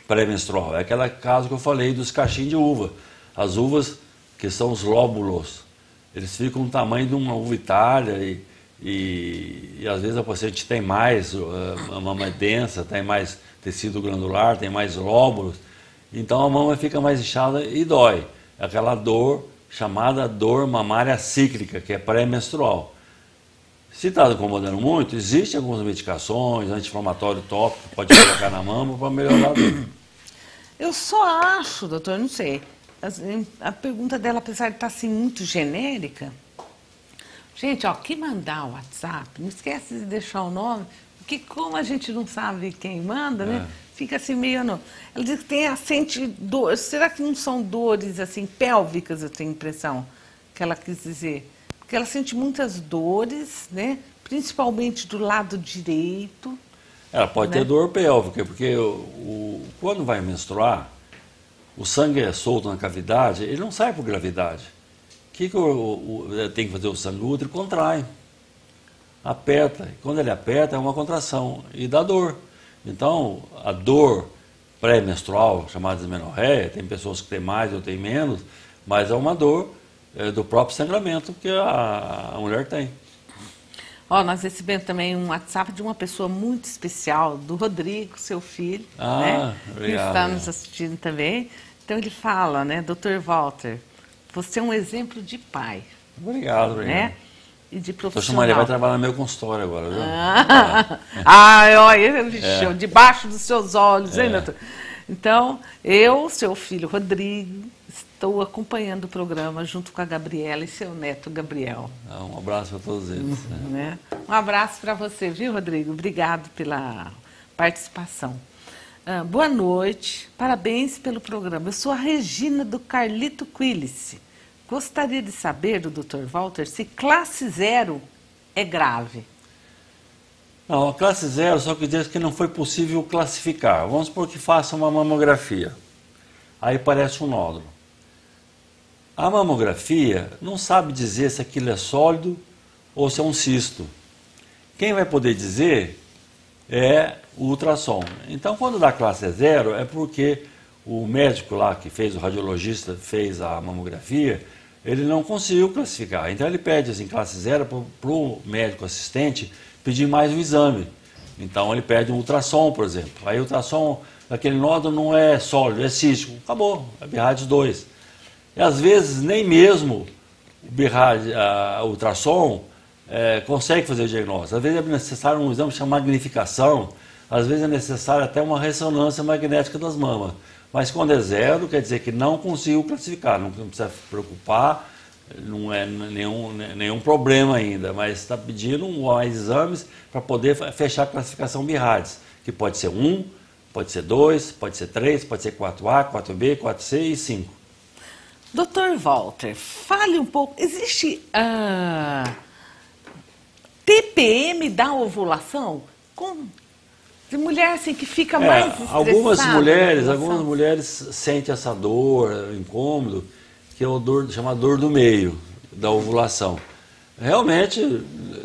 pré-menstrual. É aquele caso que eu falei dos cachinhos de uva. As uvas, que são os lóbulos, eles ficam do tamanho de uma uva Itália e às vezes a paciente tem mais, a mama é densa, tem mais tecido glandular, tem mais lóbulos, então a mama fica mais inchada e dói. É aquela dor chamada dor mamária cíclica, que é pré-menstrual. Se está incomodando muito, existem algumas medicações, anti-inflamatório tópico, pode colocar na mama para melhorar a dor. Eu só acho, doutor, não sei, a pergunta dela, apesar de estar assim muito genérica, gente, quem mandar o WhatsApp, não esquece de deixar o nome, Porque como a gente não sabe quem manda, né? Fica assim meio... Não. Ela diz que sente dor. Será que não são dores assim pélvicas, eu tenho a impressão, que ela quis dizer? Porque ela sente muitas dores, né? Principalmente do lado direito. Ela pode ter dor pélvica, porque quando vai menstruar, o sangue é solto na cavidade, ele não sai por gravidade. O que tem que fazer o sangue? O útero contrai, aperta. E quando ele aperta, é uma contração e dá dor. Então, a dor pré-menstrual, chamada de menorreia, tem pessoas que têm mais ou têm menos, mas é uma dor do próprio sangramento que a mulher tem. Ó, nós recebemos também um WhatsApp de uma pessoa muito especial, do Rodrigo, seu filho, né? Obrigado. Que está nos assistindo também. Então ele fala, né, Dr. Walter, você é um exemplo de pai. Obrigado, obrigado. Né? E de profissional. Estou chamando, ele vai trabalhar no meu consultório agora, viu? Olha, debaixo dos seus olhos, hein, doutor? Então, eu, seu filho Rodrigo, estou acompanhando o programa junto com a Gabriela e seu neto Gabriel. Um abraço para todos eles. Né? Um abraço para você, viu, Rodrigo? Obrigado pela participação. Boa noite, parabéns pelo programa. Eu sou a Regina do Carlito Quilice. Gostaria de saber do Dr. Walter se classe 0 é grave. Não, a classe 0 só que diz que não foi possível classificar. Vamos supor que faça uma mamografia. Aí parece um nódulo. A mamografia não sabe dizer se aquilo é sólido ou se é um cisto. Quem vai poder dizer é o ultrassom. Então, quando dá classe 0, é porque o médico lá que fez, o radiologista, fez a mamografia, ele não conseguiu classificar. Então, ele pede assim, classe 0 para o médico assistente pedir mais um exame. Então, ele pede um ultrassom, por exemplo. Aí, o ultrassom daquele nódulo não é sólido, é cístico. Acabou, é BIRADS 2. E, às vezes, nem mesmo o ultrassom consegue fazer o diagnóstico. Às vezes, é necessário um exame chamado magnificação. Às vezes, é necessário até uma ressonância magnética das mamas. Mas quando é 0, quer dizer que não conseguiu classificar. Não precisa se preocupar, não é nenhum problema ainda, mas está pedindo mais exames para poder fechar a classificação BIRADS, que pode ser 1, pode ser 2, pode ser 3, pode ser 4A, 4B, 4C e 5. Dr. Walter, fale um pouco, existe TPM da ovulação? De mulher assim que fica mais estressada. Algumas mulheres sentem essa dor, incômodo, que é chamada dor do meio da ovulação. Realmente,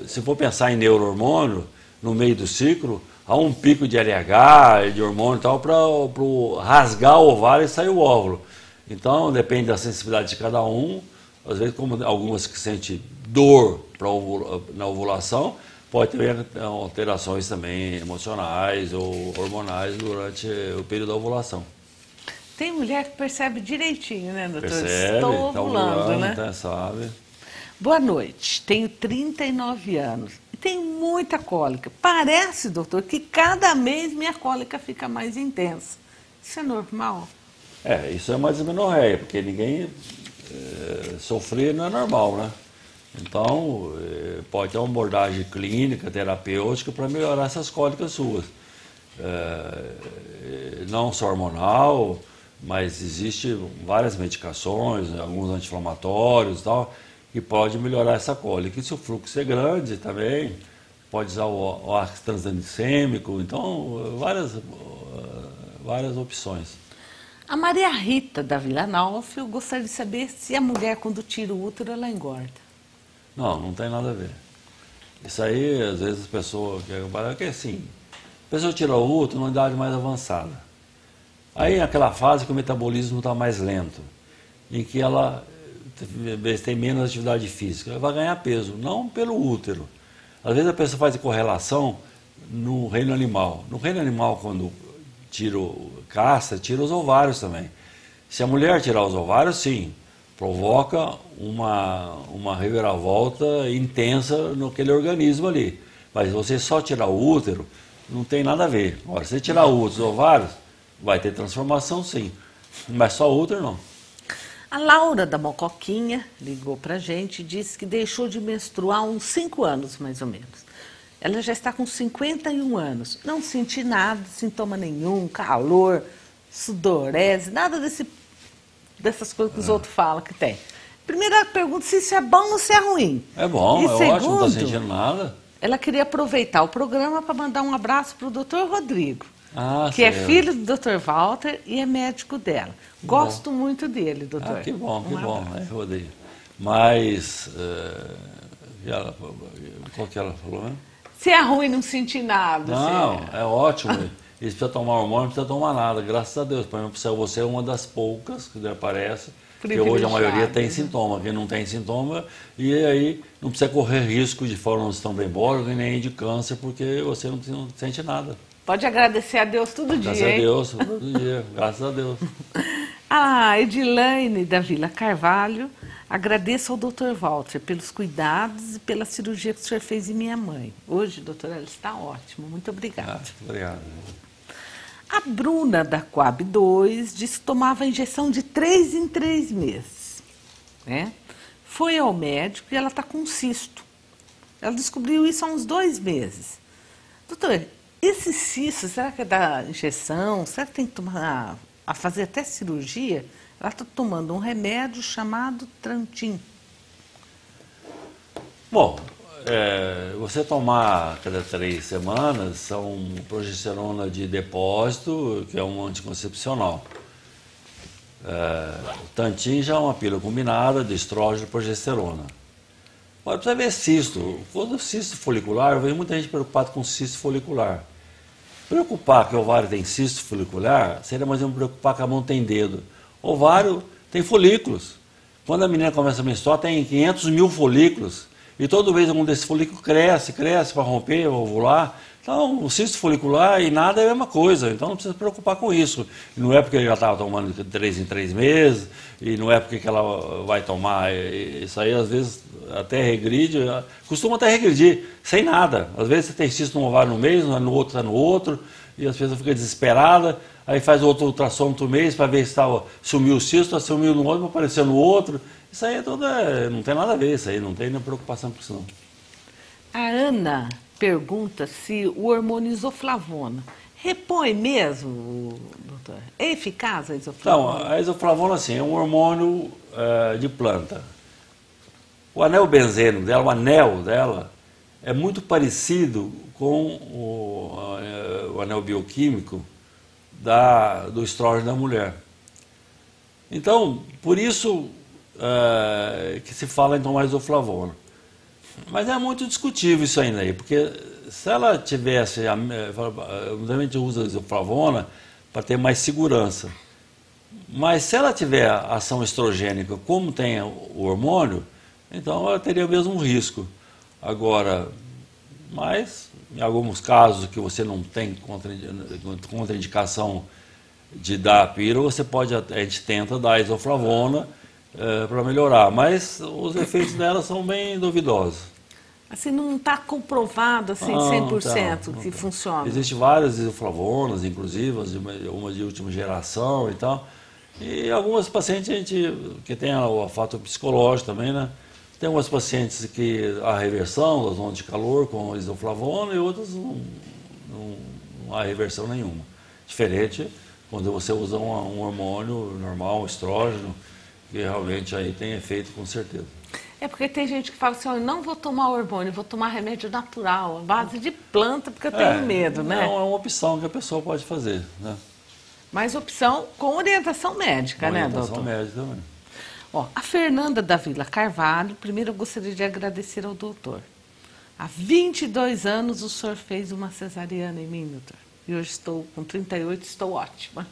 se for pensar em neurohormônio, no meio do ciclo, há um pico de LH, de hormônio e tal, para rasgar o ovário e sair o óvulo. Então, depende da sensibilidade de cada um. Às vezes, como algumas que sentem dor na ovulação, pode ter alterações também emocionais ou hormonais durante o período da ovulação. Tem mulher que percebe direitinho, né, doutor? Percebe, estou ovulando, né? Tá, sabe. Boa noite, tenho 39 anos e tenho muita cólica. Parece, doutor, que cada mês minha cólica fica mais intensa. Isso é normal? Isso é uma dismenorreia, porque ninguém sofrer não é normal, né? Então, pode ter uma abordagem clínica, terapêutica para melhorar essas cólicas suas. Não só hormonal, mas existem várias medicações, alguns anti-inflamatórios e tal, que pode melhorar essa cólica. E se o fluxo é grande também, pode usar o ácido tranexâmico, então várias opções. A Maria Rita da Vila Nova, eu gostaria de saber se a mulher, quando tira o útero, ela engorda. Não tem nada a ver. Isso aí, às vezes, as pessoas querem comparar, que assim, a pessoa tira o útero numa idade mais avançada. Aí, naquela fase que o metabolismo está mais lento, em que ela tem menos atividade física, ela vai ganhar peso, não pelo útero. Às vezes a pessoa faz a correlação no reino animal. No reino animal, quando caça, tira os ovários também. Se a mulher tirar os ovários, sim, provoca uma reviravolta intensa naquele organismo ali. Mas você só tirar o útero, não tem nada a ver. Agora, se você tirar o útero, os ovários, vai ter transformação sim, mas só o útero não. A Laura da Mocoquinha ligou pra gente e disse que deixou de menstruar há uns 5 anos, mais ou menos. Ela já está com 51 anos. Não senti nada, sintoma nenhum, calor, sudorese, nada dessas coisas que os outros falam que tem. Primeira pergunta, se isso é bom ou se é ruim. É bom, e é segundo, ótimo, não está sentindo nada. Ela queria aproveitar o programa para mandar um abraço para o doutor Rodrigo, que sei. é filho do doutor Walter e é médico dela. Gosto muito dele, doutor. Que bom, Rodrigo. Mas, qual que ela falou, né? Se é ruim, não sentir nada. Não, é ótimo. E se precisa tomar hormônio, não precisa tomar nada, graças a Deus. Por exemplo, você é uma das poucas que aparece, porque hoje a maioria tem sintoma. Quem não tem sintoma, e aí não precisa correr risco de fórmulas trombembólicas nem de câncer, porque você não sente nada. Pode agradecer a Deus todo dia, Graças a Deus, todo dia, graças a Deus. A Edilaine da Vila Carvalho, agradeço ao Dr. Walter pelos cuidados e pela cirurgia que o senhor fez em minha mãe. Hoje, doutora, ela está ótima. Muito obrigada. Obrigado. A Bruna da Coab 2 disse que tomava injeção de 3 em 3 meses. Né? Foi ao médico e ela está com cisto. Ela descobriu isso há uns 2 meses. Doutor, esse cisto, será que é da injeção? Será que tem que tomar, a fazer até cirurgia? Ela está tomando um remédio chamado Trantim. Bom, você tomar a cada 3 semanas são progesterona de depósito, que é um anticoncepcional. O Trantim já é uma pílula combinada de estrógeno e progesterona. Agora, precisa ver cisto. Quando cisto folicular, eu vejo muita gente preocupada com cisto folicular. Preocupar que o ovário tem cisto folicular seria mais ou menos preocupar que a mão tem dedo. O ovário tem folículos. Quando a menina começa a menstruar, tem 500 mil folículos. E toda vez algum desses folículos cresce para romper, ovular. Então, o cisto folicular e nada é a mesma coisa. Então, não precisa se preocupar com isso. E não é porque ele já estava tomando 3 em 3 meses, e não é porque que ela vai tomar. Isso aí, às vezes, até regride. Costuma até regredir, sem nada. Às vezes você tem cisto num ovário no mês, no outro está no outro, e as pessoas ficam desesperadas. Aí faz outro ultrassom outro mês para ver se sumiu o cisto, sumiu no outro, apareceu no outro. Isso aí não tem nada a ver, isso aí não tem nem preocupação com isso não. A Ana pergunta se o hormônio isoflavona repõe mesmo, doutor? É eficaz a isoflavona? Não, a isoflavona assim, é um hormônio de planta. O anel benzeno dela, o anel dela, é muito parecido com o anel bioquímico do estrógeno da mulher. Então, por isso que se fala em tomar isoflavona. Mas é muito discutível isso ainda aí, porque se ela tivesse, a gente usa a isoflavona para ter mais segurança. Mas se ela tiver ação estrogênica, como tem o hormônio, então ela teria o mesmo risco. Agora, mas em alguns casos que você não tem contraindicação de dar a pílula, a gente tenta dar a isoflavona para melhorar, mas os efeitos dela são bem duvidosos. Assim, não está comprovado assim, 100% que funciona? Existem várias isoflavonas, inclusive, uma de última geração e tal. E algumas pacientes que tem o fator psicológico também, né? Tem algumas pacientes que há reversão das ondas de calor com isoflavona e outras não há reversão nenhuma. Diferente quando você usa um hormônio normal, um estrógeno, que realmente aí tem efeito com certeza. É porque tem gente que fala assim, eu não vou tomar hormônio, vou tomar remédio natural, a base de planta, porque eu tenho medo, né? Não, é uma opção que a pessoa pode fazer, né? Mas opção com orientação médica, né, doutor? Orientação médica também. Ó, a Fernanda da Vila Carvalho, primeiro eu gostaria de agradecer ao doutor. Há 22 anos o senhor fez uma cesariana em mim, doutor. E hoje estou com 38, estou ótima.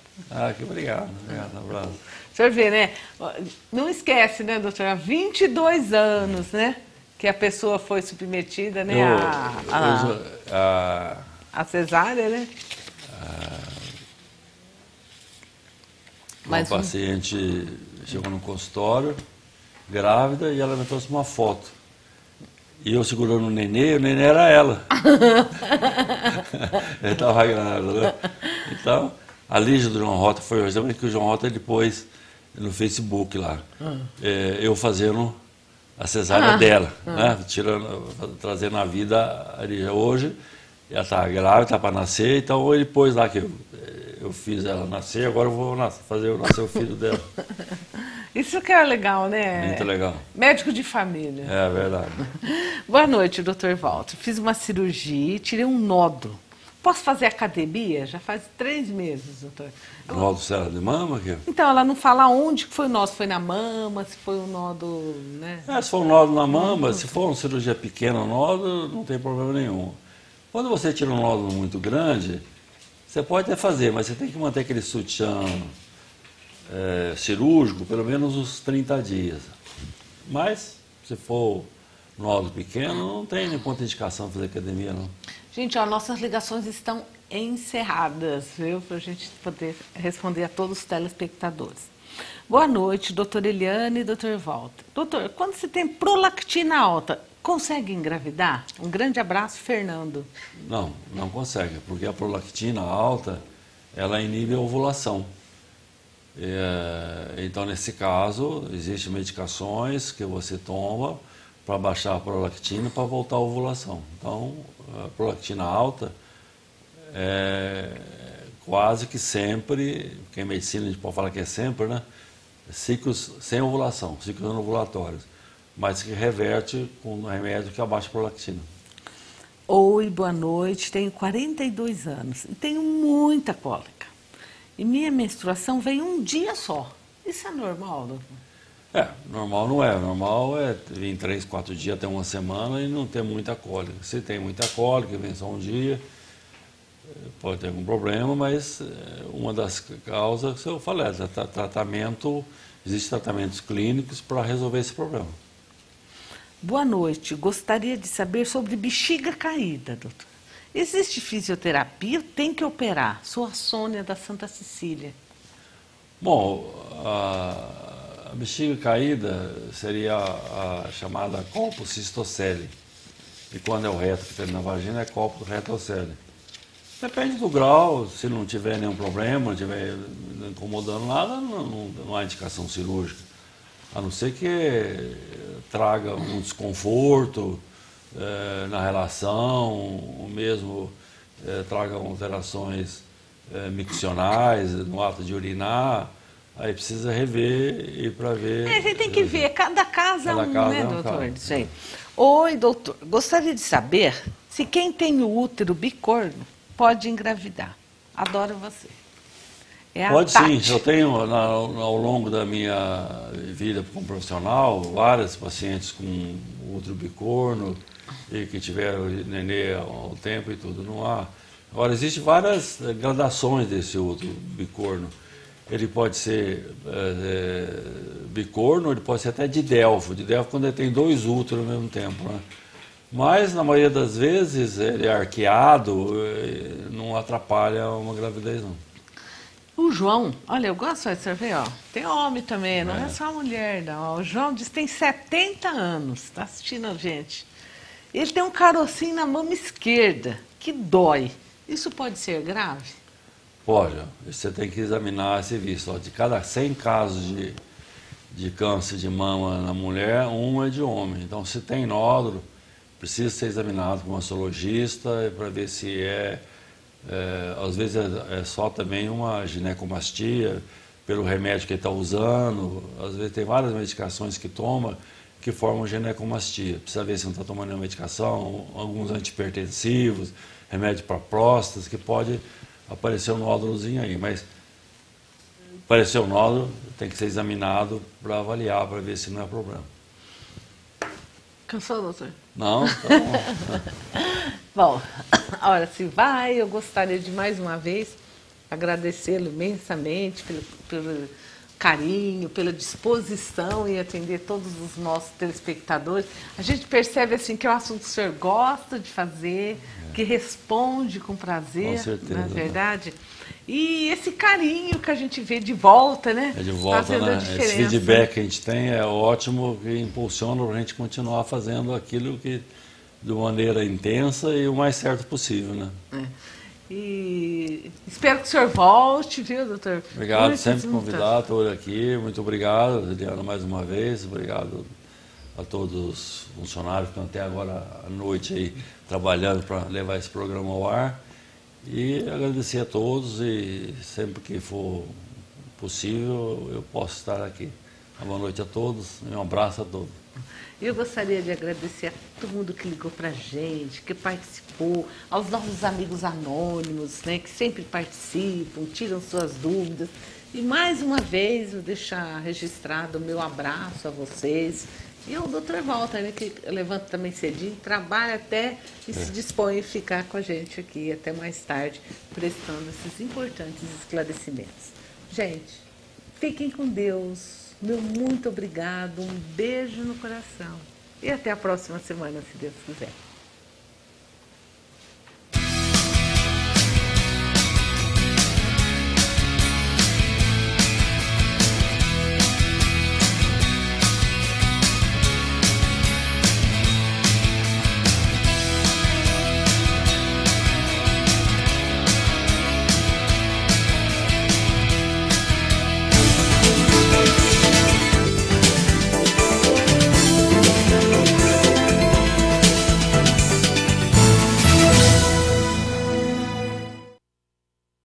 Que obrigado, um abraço. O senhor vê, né? Não esquece, né, doutor? Há 22 anos, né? Que a pessoa foi submetida, né? A cesárea, né? Uma paciente chegou no consultório, grávida, e ela me trouxe uma foto. E eu segurando o nenê era ela. Ele estava grávida, né? Então, a Lígia do João Rota foi exatamente que o João Rota depois no Facebook lá. Eu fazendo a cesárea dela, né? Trazendo a vida ali hoje. Ela está grávida, está para nascer, então ele pôs lá que eu fiz ela nascer, agora eu vou fazer nascer o filho dela. Isso que é legal, né? Muito legal. Médico de família. É verdade. Boa noite, doutor Walter. Fiz uma cirurgia e tirei um nódulo. Posso fazer academia? Já faz 3 meses, doutor. Nódulo será de mama? Aqui? Então, ela não fala onde que foi o nódulo. Se foi na mama, se foi um nódulo, né? Se for um nódulo na mama, se for uma cirurgia pequena, um nódulo, não tem problema nenhum. Quando você tira um nódulo muito grande, você pode até fazer, mas você tem que manter aquele sutiã cirúrgico pelo menos uns 30 dias. Mas, se for nódulo pequeno, não tem nem contraindicação de fazer academia, não. Gente, ó, nossas ligações estão encerradas, viu? Para a gente poder responder a todos os telespectadores. Boa noite, doutora Eliane e doutor Walter. Doutor, quando você tem prolactina alta, consegue engravidar? Um grande abraço, Fernando. Não, não consegue, porque a prolactina alta, ela inibe a ovulação. Então, nesse caso, existem medicações que você toma para baixar a prolactina para voltar à ovulação. Então, a prolactina alta é quase que sempre, porque em medicina a gente pode falar que é sempre, né? Ciclos sem ovulação, ciclos anovulatórios, mas que reverte com um remédio que abaixa a prolactina. Oi, boa noite, tenho 42 anos e tenho muita cólica. E minha menstruação vem um dia só. Isso é normal, doutor? Normal não é. Normal é vir 3, 4 dias até uma semana e não ter muita cólica. Se tem muita cólica, vem só um dia, pode ter algum problema, mas uma das causas, eu falei, existem tratamentos clínicos para resolver esse problema. Boa noite, gostaria de saber sobre bexiga caída, doutor. Existe fisioterapia? Tem que operar? Sou a Sônia da Santa Cecília. Bom, a bexiga caída seria a chamada colpocistocele. E quando é o reto que termina na vagina, é colporretocele. Depende do grau, se não tiver nenhum problema, não estiver incomodando nada, não há indicação cirúrgica. A não ser que traga um desconforto na relação, ou mesmo traga alterações miccionais no ato de urinar, aí precisa rever e para ver. A gente tem que ver, cada caso é um, caso né, é um doutor? caso. Isso aí. Oi, doutor, gostaria de saber se quem tem o útero bicorno pode engravidar. Adoro você. Pode sim, eu tenho ao longo da minha vida como profissional várias pacientes com útero bicorno e que tiveram nenê ao tempo e tudo. Não há. Agora, existem várias gradações desse útero bicorno. Ele pode ser bicorno, ele pode ser até didelfo. Didelfo quando ele tem 2 úteros ao mesmo tempo, né? Mas, na maioria das vezes, ele é arqueado, não atrapalha uma gravidez, não. O João, olha, eu gosto de você ver, ó. Tem homem também, não é só mulher, não. O João diz que tem 70 anos, está assistindo a gente. Ele tem um carocinho na mama esquerda, que dói. Isso pode ser grave? Pode. Você tem que examinar esse visto. De cada 100 casos de câncer de mama na mulher, 1 é de homem. Então, se tem nódulo, precisa ser examinado por um mastologista para ver se às vezes é só também uma ginecomastia, pelo remédio que ele está usando. Às vezes tem várias medicações que toma que formam ginecomastia. Precisa ver se não está tomando nenhuma medicação, alguns antihipertensivos, remédio para próstata, que pode aparecer um nódulozinho aí. Mas aparecer um nódulo, tem que ser examinado para avaliar, para ver se não é problema. Cansou, doutor? Não, tá bom. Bom, ora, se vai, eu gostaria de mais uma vez agradecê-lo imensamente pelo carinho, pela disposição em atender todos os nossos telespectadores. A gente percebe assim que é um assunto que o senhor gosta de fazer, que responde com prazer, com certeza, na verdade. E esse carinho que a gente vê de volta, né? É de volta, né? Esse feedback que a gente tem é ótimo, que impulsiona a gente continuar fazendo aquilo que de maneira intensa e o mais certo possível, né? E espero que o senhor volte, viu, doutor? Obrigado, sempre convidado, estou aqui. Muito obrigado, Liliana, mais uma vez. Obrigado a todos os funcionários que estão até agora à noite aí trabalhando para levar esse programa ao ar. E agradecer a todos e sempre que for possível eu posso estar aqui. Uma boa noite a todos e um abraço a todos. Eu gostaria de agradecer a todo mundo que ligou para a gente, que participou, aos nossos amigos anônimos, né, que sempre participam, tiram suas dúvidas. E mais uma vez, vou deixar registrado o meu abraço a vocês. E o Dr. Walter, né, que levanta também cedinho, trabalha até e se dispõe a ficar com a gente aqui até mais tarde, prestando esses importantes esclarecimentos. Gente, fiquem com Deus. Meu muito obrigado, um beijo no coração. E até a próxima semana, se Deus quiser.